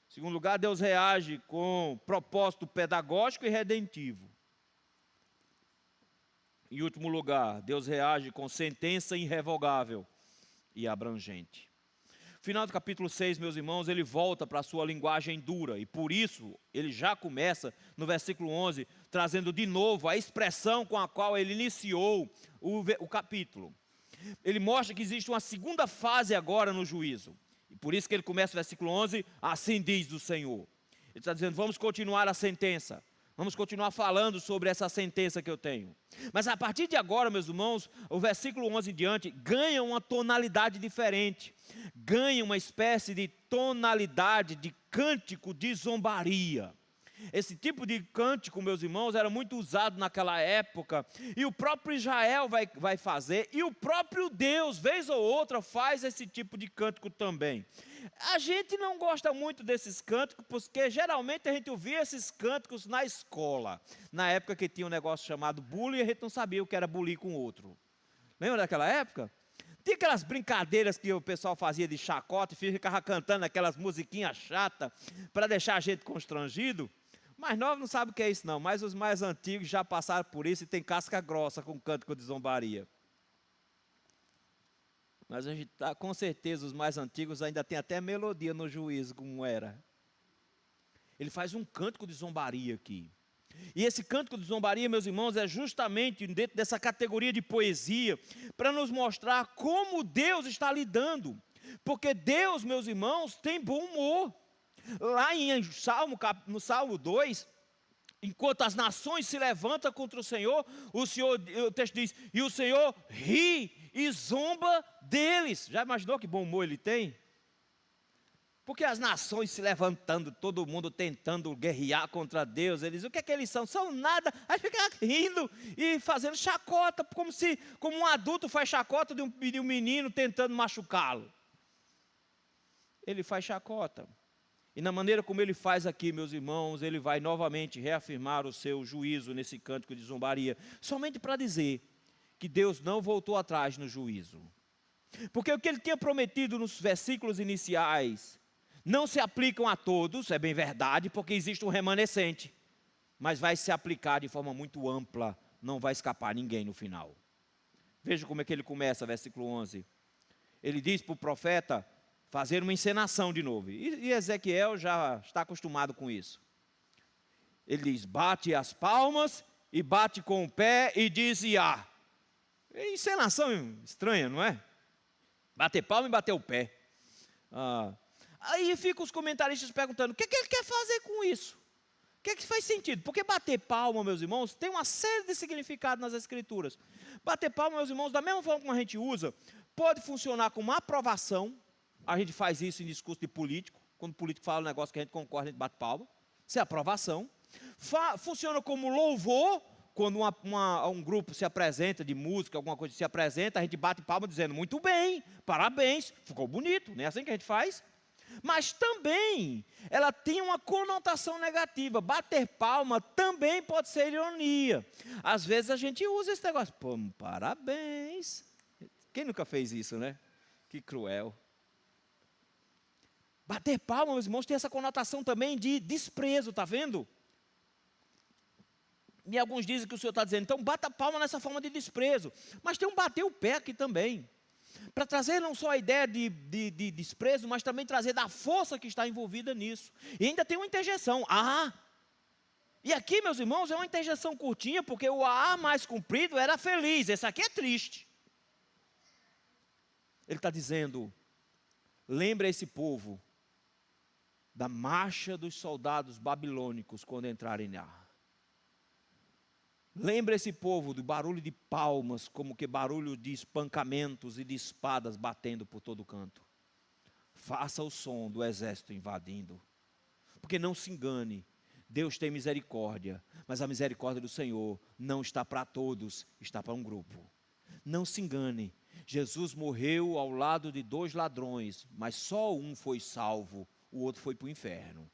Em segundo lugar, Deus reage com propósito pedagógico e redentivo. Em último lugar, Deus reage com sentença irrevogável e abrangente. No final do capítulo 6, meus irmãos, ele volta para a sua linguagem dura, e por isso ele já começa no versículo 11, trazendo de novo a expressão com a qual ele iniciou o capítulo. Ele mostra que existe uma segunda fase agora no juízo, e por isso que ele começa o versículo 11, assim diz o Senhor. Ele está dizendo, vamos continuar a sentença. Vamos continuar falando sobre essa sentença que eu tenho. Mas a partir de agora, meus irmãos, o versículo 11 em diante ganha uma tonalidade diferente. Ganha uma espécie de tonalidade de cântico de zombaria. Esse tipo de cântico, meus irmãos, era muito usado naquela época. E o próprio Israel vai fazer. E o próprio Deus, vez ou outra, faz esse tipo de cântico também. A gente não gosta muito desses cânticos, porque geralmente a gente ouvia esses cânticos na escola. Na época que tinha um negócio chamado bullying, a gente não sabia o que era bullying com o outro. Lembra daquela época? Tinha aquelas brincadeiras que o pessoal fazia de chacota, e ficava cantando aquelas musiquinhas chatas, para deixar a gente constrangido. Mais novos não sabem o que é isso não, mas os mais antigos já passaram por isso e tem casca grossa com cântico de zombaria. Mas a gente tá, com certeza os mais antigos ainda tem até melodia no juízo, como era. ele faz um cântico de zombaria aqui. E esse cântico de zombaria, meus irmãos, é justamente dentro dessa categoria de poesia, para nos mostrar como Deus está lidando. Porque Deus, meus irmãos, tem bom humor. Lá no Salmo 2, enquanto as nações se levantam contra o Senhor, o texto diz, e o Senhor ri e zomba deles. Já imaginou que bom humor ele tem? Porque as nações se levantando, todo mundo tentando guerrear contra Deus, eles, o que é que eles são? São nada, aí fica rindo e fazendo chacota, como um adulto faz chacota de um menino tentando machucá-lo. Ele faz chacota. E na maneira como ele faz aqui, meus irmãos, ele vai novamente reafirmar o seu juízo nesse cântico de zombaria, somente para dizer que Deus não voltou atrás no juízo. Porque o que ele tinha prometido nos versículos iniciais não se aplicam a todos, é bem verdade, porque existe um remanescente, mas vai se aplicar de forma muito ampla, não vai escapar ninguém no final. Veja como é que ele começa, versículo 11. Ele diz para o profeta fazer uma encenação de novo, e Ezequiel já está acostumado com isso. Ele diz, bate as palmas e bate com o pé e diz Iá. Encenação estranha, não é? Bater palma e bater o pé. Aí ficam os comentaristas perguntando, o que ele quer fazer com isso? O que faz sentido? Porque bater palma, meus irmãos, tem uma série de significados nas Escrituras. Bater palma, meus irmãos, da mesma forma como a gente usa, pode funcionar como aprovação. A gente faz isso em discurso de político. Quando o político fala um negócio que a gente concorda, a gente bate palma. Isso é aprovação. Funciona como louvor. Quando um grupo se apresenta de música, alguma coisa se apresenta, a gente bate palma dizendo, muito bem, parabéns, ficou bonito. Não é assim que a gente faz? Mas também, ela tem uma conotação negativa. Bater palma também pode ser ironia. Às vezes a gente usa esse negócio, pô, parabéns. Quem nunca fez isso, né? Que cruel. Bater palma, meus irmãos, tem essa conotação também de desprezo, está vendo? E alguns dizem que o Senhor está dizendo, então bata a palma nessa forma de desprezo. Mas tem um bater o pé aqui também. Para trazer não só a ideia de desprezo, mas também trazer da força que está envolvida nisso. E ainda tem uma interjeição, e aqui, meus irmãos, é uma interjeição curtinha, porque o mais comprido era feliz, esse aqui é triste. Ele está dizendo, lembra esse povo da marcha dos soldados babilônicos quando entrarem em Ar. Lembra esse povo do barulho de palmas, como que barulho de espancamentos e de espadas batendo por todo canto. Faça o som do exército invadindo. Porque não se engane, Deus tem misericórdia, mas a misericórdia do Senhor não está para todos, está para um grupo. Não se engane, Jesus morreu ao lado de 2 ladrões, mas só um foi salvo, o outro foi para o inferno.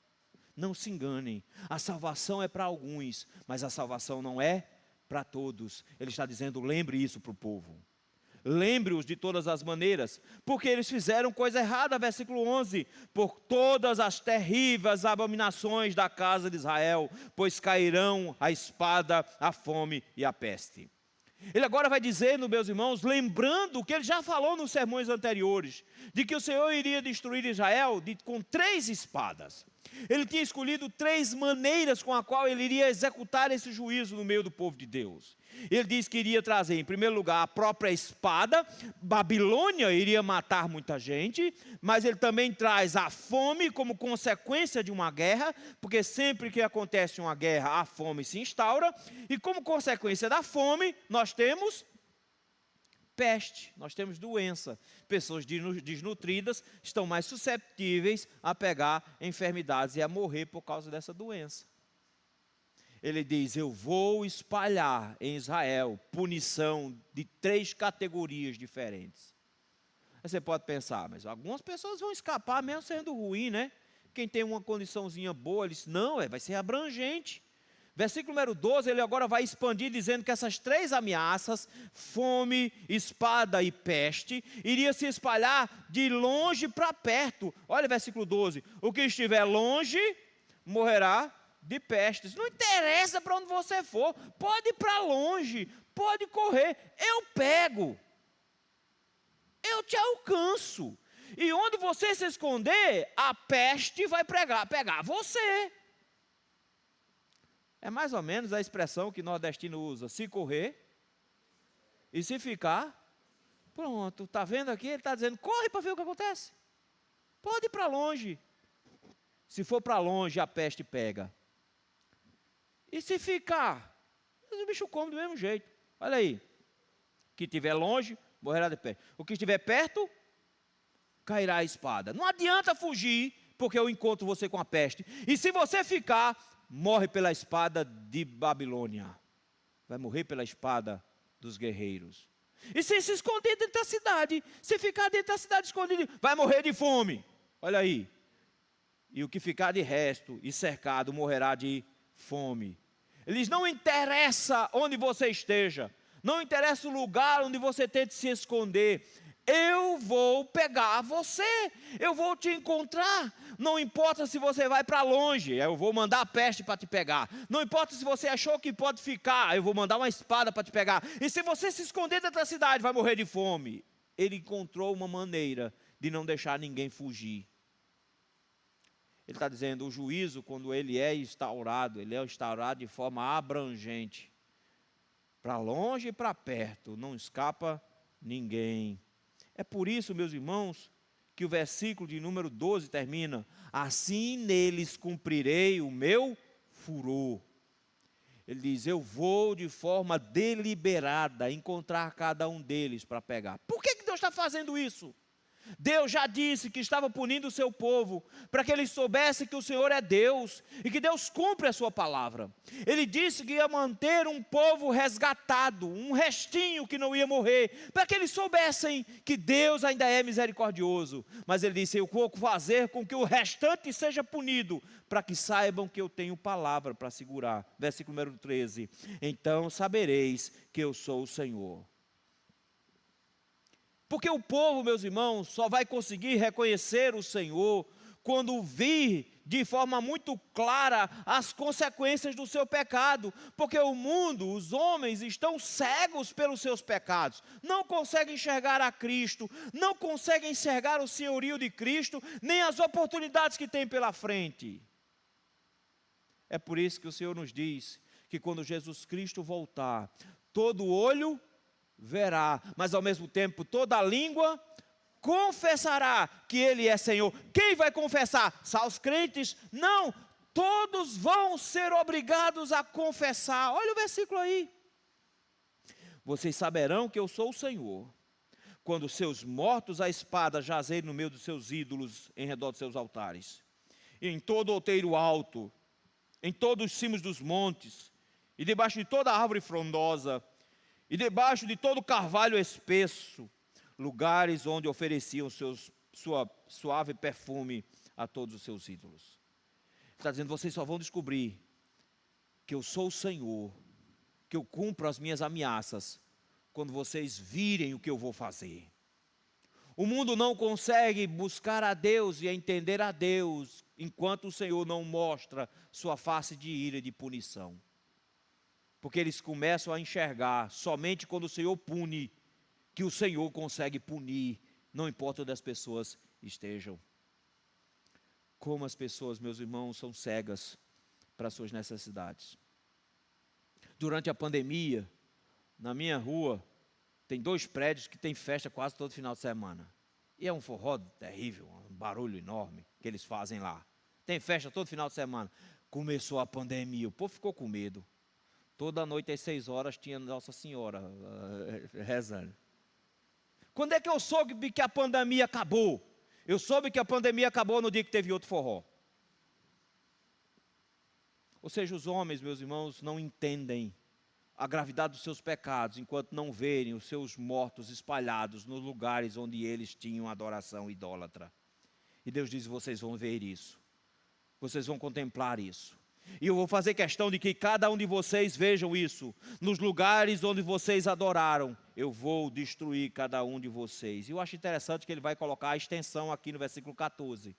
Não se enganem, a salvação é para alguns, mas a salvação não é para todos. Ele está dizendo, lembre isso para o povo. Lembre-os de todas as maneiras, porque eles fizeram coisa errada, versículo 11, por todas as terríveis abominações da casa de Israel, pois cairão a espada, a fome e a peste. Ele agora vai dizendo, meus irmãos, lembrando o que ele já falou nos sermões anteriores, de que o Senhor iria destruir Israel com 3 espadas. Ele tinha escolhido 3 maneiras com a qual ele iria executar esse juízo no meio do povo de Deus. Ele diz que iria trazer, em primeiro lugar, a própria espada. Babilônia iria matar muita gente, mas ele também traz a fome como consequência de uma guerra, porque sempre que acontece uma guerra, a fome se instaura, e como consequência da fome, nós temos peste, nós temos doença. Pessoas desnutridas estão mais susceptíveis a pegar enfermidades e a morrer por causa dessa doença. Ele diz, eu vou espalhar em Israel punição de 3 categorias diferentes. Aí você pode pensar, mas algumas pessoas vão escapar mesmo sendo ruim, né? Quem tem uma condiçãozinha boa, ele diz, não, vai ser abrangente. Versículo número 12, ele agora vai expandir dizendo que essas 3 ameaças, fome, espada e peste, iria se espalhar de longe para perto. Olha versículo 12, o que estiver longe, morrerá de pestes. Não interessa para onde você for, pode ir para longe, pode correr, eu pego, eu te alcanço. E onde você se esconder, a peste vai pegar você. É mais ou menos a expressão que nordestino usa: se correr e se ficar, pronto. Está vendo aqui? Ele está dizendo: corre para ver o que acontece. Pode ir para longe. Se for para longe, a peste pega. E se ficar, o bicho come do mesmo jeito. Olha aí. O que estiver longe, morrerá de peste. O que estiver perto, cairá a espada. Não adianta fugir, porque eu encontro você com a peste. E se você ficar, morre pela espada de Babilônia. Vai morrer pela espada dos guerreiros. E se esconder dentro da cidade, se ficar dentro da cidade escondido, vai morrer de fome. Olha aí. E o que ficar de resto e cercado morrerá de fome. Eles não interessa onde você esteja, não interessa o lugar onde você tente se esconder. Eu vou pegar você, eu vou te encontrar. Não importa se você vai para longe, eu vou mandar a peste para te pegar. Não importa se você achou que pode ficar, eu vou mandar uma espada para te pegar. E se você se esconder dentro da cidade, vai morrer de fome. Ele encontrou uma maneira de não deixar ninguém fugir. Ele está dizendo, o juízo, quando ele é instaurado de forma abrangente. Para longe e para perto, não escapa ninguém. É por isso, meus irmãos, que o versículo de número 12 termina: assim neles cumprirei o meu furor. Ele diz, eu vou de forma deliberada encontrar cada um deles para pegar. Por que Deus está fazendo isso? Deus já disse que estava punindo o seu povo, para que eles soubessem que o Senhor é Deus, e que Deus cumpre a sua palavra. Ele disse que ia manter um povo resgatado, um restinho que não ia morrer, para que eles soubessem que Deus ainda é misericordioso. Mas ele disse, eu vou fazer com que o restante seja punido, para que saibam que eu tenho palavra para segurar. Versículo número 13, então sabereis que eu sou o Senhor. Porque o povo, meus irmãos, só vai conseguir reconhecer o Senhor quando vir de forma muito clara as consequências do seu pecado. Porque o mundo, os homens estão cegos pelos seus pecados, não conseguem enxergar a Cristo, não conseguem enxergar o senhorio de Cristo, nem as oportunidades que tem pela frente. É por isso que o Senhor nos diz que quando Jesus Cristo voltar, todo olho verá, mas ao mesmo tempo toda língua confessará que Ele é Senhor. Quem vai confessar? Só os crentes? Não, todos vão ser obrigados a confessar. Olha o versículo aí. Vocês saberão que eu sou o Senhor, quando seus mortos à espada jazerem no meio dos seus ídolos, em redor dos seus altares, e em todo outeiro alto, em todos os cimos dos montes, e debaixo de toda árvore frondosa, e debaixo de todo carvalho espesso, lugares onde ofereciam sua suave perfume a todos os seus ídolos. Está dizendo, vocês só vão descobrir que eu sou o Senhor, que eu cumpro as minhas ameaças, quando vocês virem o que eu vou fazer. O mundo não consegue buscar a Deus e entender a Deus, enquanto o Senhor não mostra sua face de ira e de punição. Porque eles começam a enxergar somente quando o Senhor pune, que o Senhor consegue punir, não importa onde as pessoas estejam. Como as pessoas, meus irmãos, são cegas para suas necessidades. Durante a pandemia, na minha rua, tem 2 prédios que tem festa quase todo final de semana. E é um forró terrível, um barulho enorme que eles fazem lá. Tem festa todo final de semana. Começou a pandemia, o povo ficou com medo. Toda noite às 6 horas tinha Nossa Senhora rezando. Quando é que eu soube que a pandemia acabou? Eu soube que a pandemia acabou no dia que teve outro forró. Ou seja, os homens, meus irmãos, não entendem a gravidade dos seus pecados, enquanto não verem os seus mortos espalhados nos lugares onde eles tinham adoração idólatra. E Deus diz, vocês vão ver isso. Vocês vão contemplar isso. E eu vou fazer questão de que cada um de vocês vejam isso. Nos lugares onde vocês adoraram, eu vou destruir cada um de vocês. E eu acho interessante que ele vai colocar a extensão aqui no versículo 14.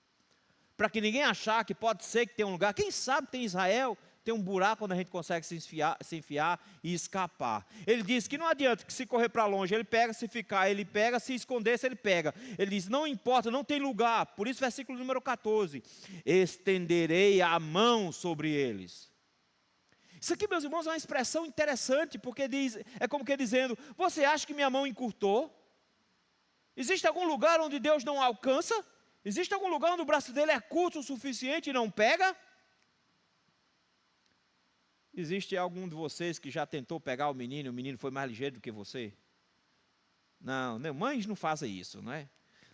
Para que ninguém achar que pode ser que tem um lugar, quem sabe tem Israel, tem um buraco onde a gente consegue se enfiar e escapar. Ele diz que não adianta que se correr para longe, ele pega, se ficar, ele pega, se esconder, ele pega. Ele diz, não importa, não tem lugar. Por isso, versículo número 14, estenderei a mão sobre eles. Isso aqui, meus irmãos, é uma expressão interessante, porque é como que dizendo, você acha que minha mão encurtou? Existe algum lugar onde Deus não alcança? Existe algum lugar onde o braço dele é curto o suficiente e não pega? Existe algum de vocês que já tentou pegar o menino foi mais ligeiro do que você? Não, mães não fazem isso, não é?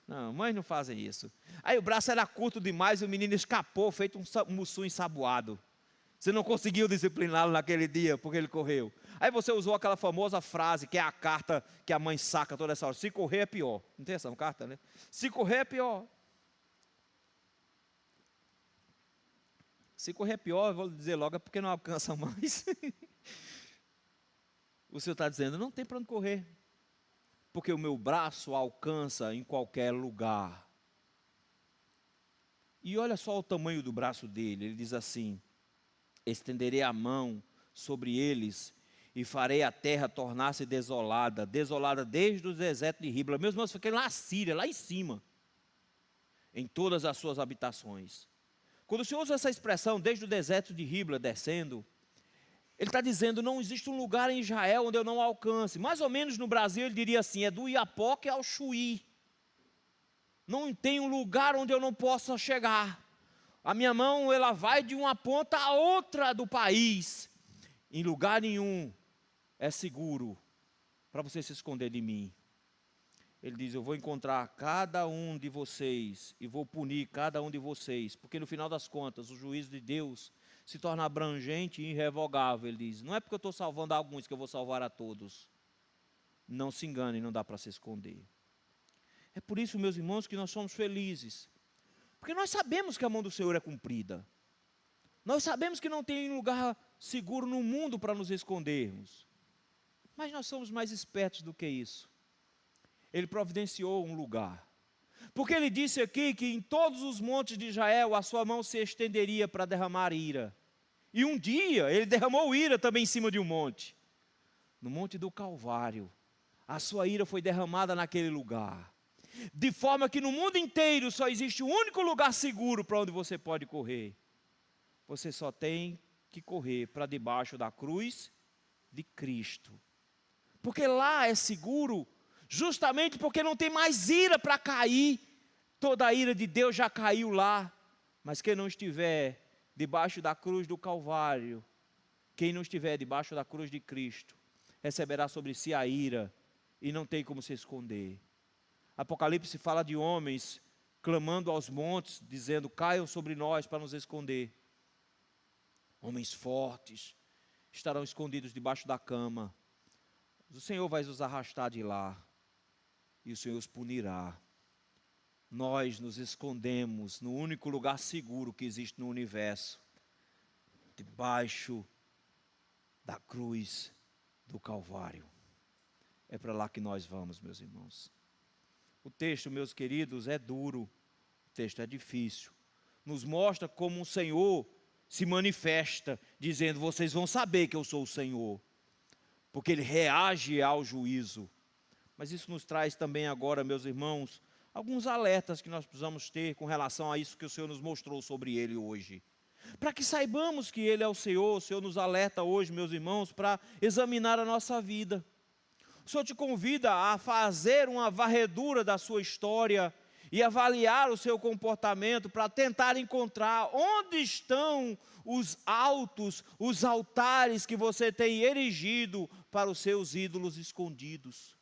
Não, mães não fazem isso. Aí o braço era curto demais e o menino escapou, feito um mussum ensaboado. Você não conseguiu discipliná-lo naquele dia, porque ele correu. Aí você usou aquela famosa frase, que é a carta que a mãe saca toda essa hora. Se correr é pior. Não tem essa carta, né? Se correr é pior. Se correr é pior, eu vou dizer logo, é porque não alcança mais. O Senhor está dizendo, não tem para onde correr. Porque o meu braço alcança em qualquer lugar. E olha só o tamanho do braço dele. Ele diz assim, estenderei a mão sobre eles e farei a terra tornar-se desolada, desolada desde o deserto de Ribla. Meus irmãos, fiquei lá na Síria, lá em cima, em todas as suas habitações. Quando o Senhor usa essa expressão, desde o deserto de Ribla, descendo, Ele está dizendo, não existe um lugar em Israel onde eu não alcance. Mais ou menos no Brasil ele diria assim, é do Iapoque ao Chuí. Não tem um lugar onde eu não possa chegar. A minha mão, ela vai de uma ponta a outra do país. Em lugar nenhum é seguro para você se esconder de mim. Ele diz, eu vou encontrar cada um de vocês e vou punir cada um de vocês. Porque no final das contas, o juízo de Deus se torna abrangente e irrevogável. Ele diz, não é porque eu estou salvando alguns que eu vou salvar a todos. Não se engane, não dá para se esconder. É por isso, meus irmãos, que nós somos felizes. Porque nós sabemos que a mão do Senhor é cumprida. Nós sabemos que não tem lugar seguro no mundo para nos escondermos. Mas nós somos mais espertos do que isso. Ele providenciou um lugar. Porque ele disse aqui que em todos os montes de Israel a sua mão se estenderia para derramar ira. E um dia ele derramou ira também em cima de um monte. No monte do Calvário. A sua ira foi derramada naquele lugar. De forma que no mundo inteiro só existe um único lugar seguro para onde você pode correr. Você só tem que correr para debaixo da cruz de Cristo. Porque lá é seguro, justamente porque não tem mais ira para cair. Toda a ira de Deus já caiu lá. Mas quem não estiver debaixo da cruz do Calvário, quem não estiver debaixo da cruz de Cristo, receberá sobre si a ira e não tem como se esconder. Apocalipse fala de homens clamando aos montes, dizendo, caiam sobre nós para nos esconder. Homens fortes estarão escondidos debaixo da cama. O Senhor vai os arrastar de lá e o Senhor os punirá. Nós nos escondemos no único lugar seguro que existe no universo, debaixo da cruz do Calvário. É para lá que nós vamos, meus irmãos. O texto, meus queridos, é duro, o texto é difícil. Nos mostra como o Senhor se manifesta, dizendo, vocês vão saber que eu sou o Senhor. Porque Ele reage ao juízo. Mas isso nos traz também agora, meus irmãos, alguns alertas que nós precisamos ter com relação a isso que o Senhor nos mostrou sobre Ele hoje. Para que saibamos que Ele é o Senhor nos alerta hoje, meus irmãos, para examinar a nossa vida. O Senhor te convida a fazer uma varredura da sua história e avaliar o seu comportamento para tentar encontrar onde estão os os altares que você tem erigido para os seus ídolos escondidos.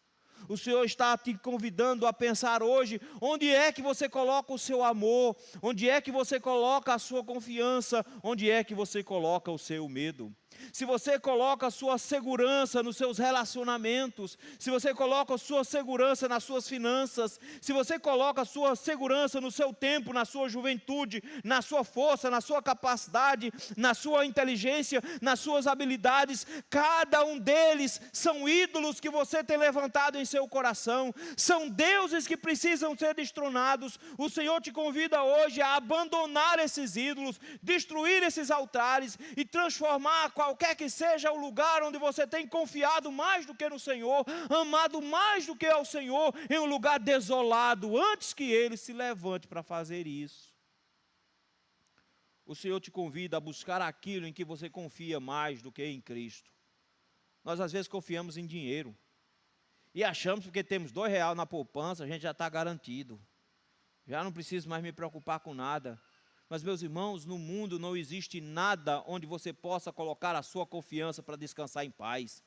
O Senhor está te convidando a pensar hoje, onde é que você coloca o seu amor, onde é que você coloca a sua confiança, onde é que você coloca o seu medo. Se você coloca a sua segurança nos seus relacionamentos, se você coloca a sua segurança nas suas finanças, se você coloca a sua segurança no seu tempo, na sua juventude, na sua força, na sua capacidade, na sua inteligência, nas suas habilidades, cada um deles são ídolos que você tem levantado em seu coração, são deuses que precisam ser destronados. O Senhor te convida hoje a abandonar esses ídolos, destruir esses altares e transformar qualquer que seja o lugar onde você tem confiado mais do que no Senhor, amado mais do que ao Senhor, em um lugar desolado, antes que Ele se levante para fazer isso. o Senhor te convida a buscar aquilo em que você confia mais do que em Cristo. Nós às vezes confiamos em dinheiro e achamos que porque temos R$ 2 na poupança, a gente já está garantido. Já não preciso mais me preocupar com nada. Mas, meus irmãos, no mundo não existe nada onde você possa colocar a sua confiança para descansar em paz.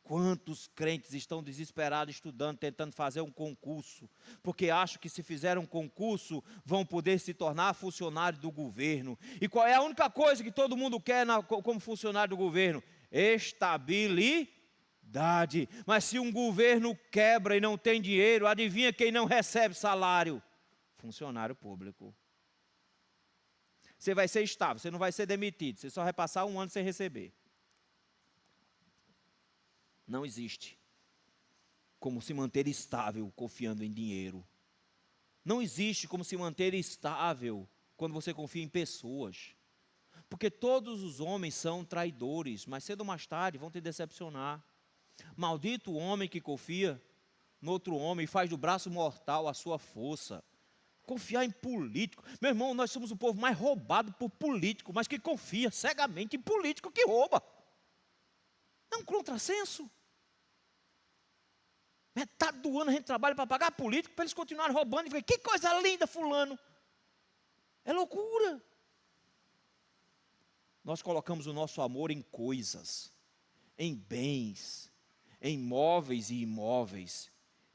Quantos crentes estão desesperados estudando, tentando fazer um concurso, porque acham que se fizer um concurso vão poder se tornar funcionário do governo. E qual é a única coisa que todo mundo quer como funcionário do governo? Estabilidade. Mas se um governo quebra e não tem dinheiro, adivinha quem não recebe salário? Funcionário público. Você vai ser estável, você não vai ser demitido, você só vai passar 1 ano sem receber. Não existe como se manter estável confiando em dinheiro. Não existe como se manter estável quando você confia em pessoas. Porque todos os homens são traidores, mas cedo ou mais tarde vão te decepcionar. Maldito o homem que confia no outro homem e faz do braço mortal a sua força. Confiar em político. Meu irmão, nós somos o povo mais roubado por político, mas que confia cegamente em político que rouba. É um contrassenso. Metade do ano a gente trabalha para pagar político, para eles continuarem roubando. E ficar, que coisa linda, fulano. É loucura. Nós colocamos o nosso amor em coisas, em bens, em móveis e imóveis,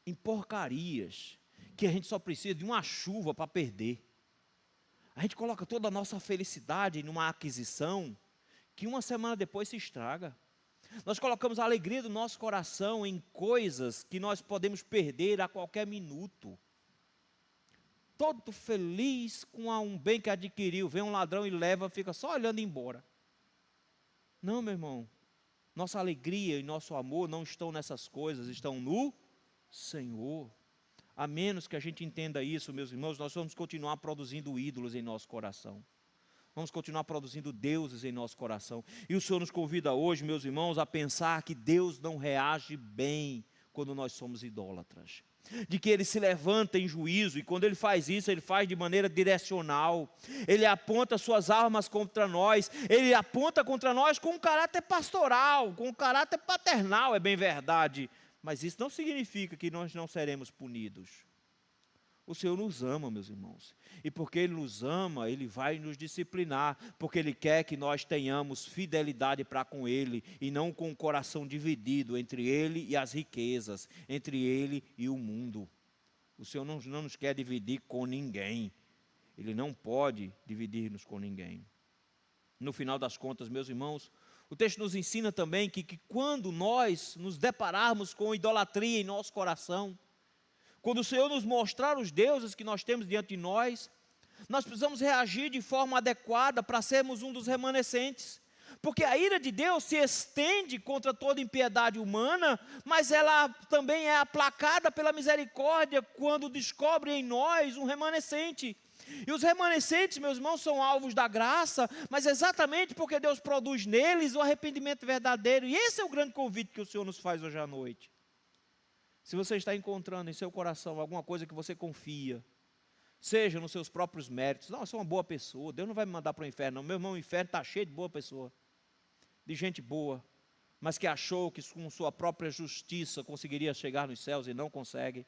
em porcarias, que a gente só precisa de uma chuva para perder. A gente coloca toda a nossa felicidade numa aquisição, que 1 semana depois se estraga. Nós colocamos a alegria do nosso coração em coisas que nós podemos perder a qualquer minuto. Todo feliz com um bem que adquiriu, vem um ladrão e leva, fica só olhando embora. Não, meu irmão, nossa alegria e nosso amor não estão nessas coisas, estão no Senhor. A menos que a gente entenda isso, meus irmãos, nós vamos continuar produzindo ídolos em nosso coração. Vamos continuar produzindo deuses em nosso coração. E o Senhor nos convida hoje, meus irmãos, a pensar que Deus não reage bem quando nós somos idólatras. De que Ele se levanta em juízo, e quando Ele faz isso, Ele faz de maneira direcional. Ele aponta suas armas contra nós, Ele aponta contra nós com um caráter pastoral, com um caráter paternal, é bem verdade. Mas isso não significa que nós não seremos punidos. O Senhor nos ama, meus irmãos. E porque Ele nos ama, Ele vai nos disciplinar. Porque Ele quer que nós tenhamos fidelidade para com Ele. E não com o coração dividido entre Ele e as riquezas. Entre Ele e o mundo. O Senhor não nos quer dividir com ninguém. Ele não pode dividir-nos com ninguém. No final das contas, meus irmãos, o texto nos ensina também que quando nós nos depararmos com idolatria em nosso coração, quando o Senhor nos mostrar os deuses que nós temos diante de nós precisamos reagir de forma adequada para sermos um dos remanescentes. Porque a ira de Deus se estende contra toda impiedade humana, mas ela também é aplacada pela misericórdia quando descobre em nós um remanescente. E os remanescentes, meus irmãos, são alvos da graça, mas exatamente porque Deus produz neles o arrependimento verdadeiro. E esse é o grande convite que o Senhor nos faz hoje à noite. Se você está encontrando em seu coração alguma coisa que você confia, seja nos seus próprios méritos, não, eu sou uma boa pessoa, Deus não vai me mandar para o inferno, não. Meu irmão, o inferno está cheio de boa pessoa, de gente boa, mas que achou que com sua própria justiça conseguiria chegar nos céus e não consegue.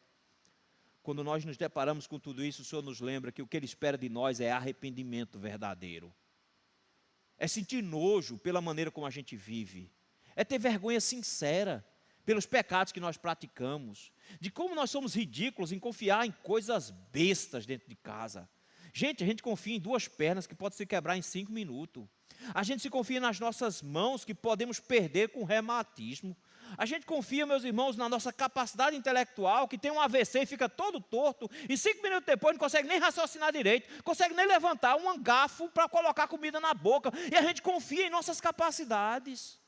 Quando nós nos deparamos com tudo isso, o Senhor nos lembra que o que Ele espera de nós é arrependimento verdadeiro. É sentir nojo pela maneira como a gente vive, é ter vergonha sincera pelos pecados que nós praticamos, de como nós somos ridículos em confiar em coisas bestas dentro de casa. Gente, a gente confia em 2 pernas que podem se quebrar em 5 minutos. A gente se confia nas nossas mãos que podemos perder com reumatismo. A gente confia, meus irmãos, na nossa capacidade intelectual, que tem um AVC e fica todo torto, e 5 minutos depois não consegue nem raciocinar direito, consegue nem levantar um garfo para colocar comida na boca, e a gente confia em nossas capacidades.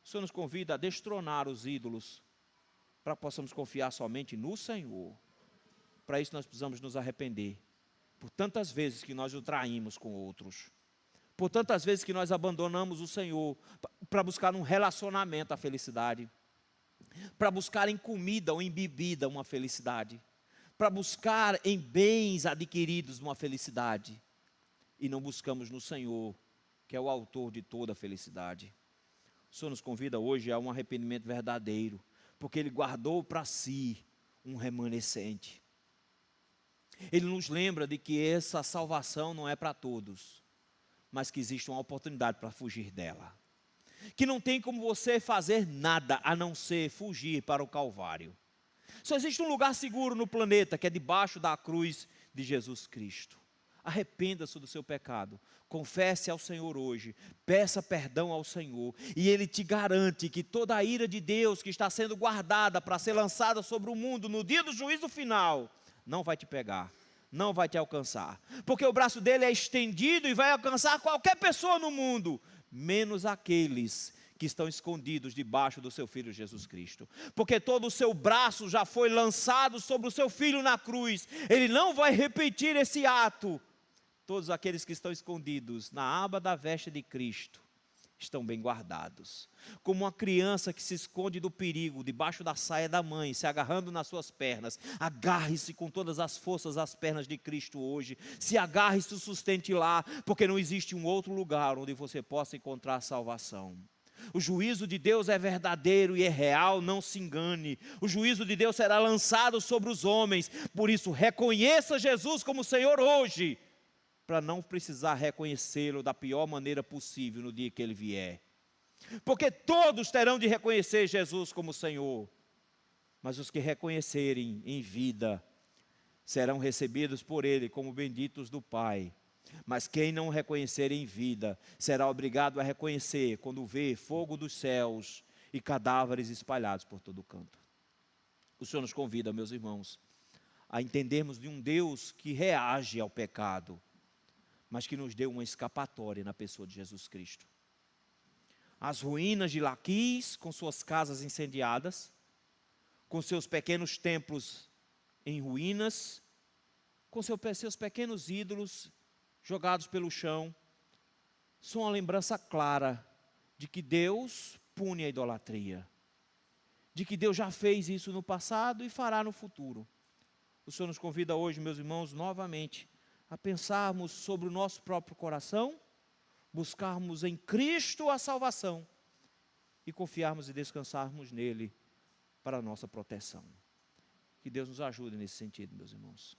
O Senhor nos convida a destronar os ídolos, para que possamos confiar somente no Senhor. Para isso nós precisamos nos arrepender, por tantas vezes que nós o traímos com outros, por tantas vezes que nós abandonamos o Senhor, para buscar um relacionamento a felicidade, para buscar em comida ou em bebida uma felicidade, para buscar em bens adquiridos uma felicidade. e não buscamos no Senhor, que é o autor de toda a felicidade. O Senhor nos convida hoje a um arrependimento verdadeiro, porque Ele guardou para si um remanescente. Ele nos lembra de que essa salvação não é para todos, mas que existe uma oportunidade para fugir dela. Que não tem como você fazer nada a não ser fugir para o Calvário. Só existe um lugar seguro no planeta, que é debaixo da cruz de Jesus Cristo. Arrependa-se do seu pecado, confesse ao Senhor hoje, peça perdão ao Senhor, e Ele te garante que toda a ira de Deus que está sendo guardada para ser lançada sobre o mundo no dia do juízo final, não vai te pegar, não vai te alcançar, porque o braço dele é estendido e vai alcançar qualquer pessoa no mundo, menos aqueles que estão escondidos debaixo do seu Filho Jesus Cristo, porque todo o seu braço já foi lançado sobre o seu Filho na cruz, Ele não vai repetir esse ato. Todos aqueles que estão escondidos na aba da veste de Cristo, estão bem guardados, como uma criança que se esconde do perigo, debaixo da saia da mãe, se agarrando nas suas pernas. Agarre-se com todas as forças às pernas de Cristo hoje, se agarre e se sustente lá, porque não existe um outro lugar onde você possa encontrar salvação. O juízo de Deus é verdadeiro e é real, não se engane. O juízo de Deus será lançado sobre os homens, por isso reconheça Jesus como Senhor hoje, para não precisar reconhecê-lo da pior maneira possível no dia que Ele vier. Porque todos terão de reconhecer Jesus como Senhor, mas os que reconhecerem em vida, serão recebidos por Ele como benditos do Pai. Mas quem não reconhecer em vida, será obrigado a reconhecer quando vê fogo dos céus e cadáveres espalhados por todo o canto. O Senhor nos convida, meus irmãos, a entendermos de um Deus que reage ao pecado, mas que nos deu uma escapatória na pessoa de Jesus Cristo. As ruínas de Laquis, com suas casas incendiadas, com seus pequenos templos em ruínas, com seus pequenos ídolos jogados pelo chão, são uma lembrança clara de que Deus pune a idolatria, de que Deus já fez isso no passado e fará no futuro. O Senhor nos convida hoje, meus irmãos, novamente, a pensarmos sobre o nosso próprio coração, buscarmos em Cristo a salvação e confiarmos e descansarmos nele para a nossa proteção. Que Deus nos ajude nesse sentido, meus irmãos.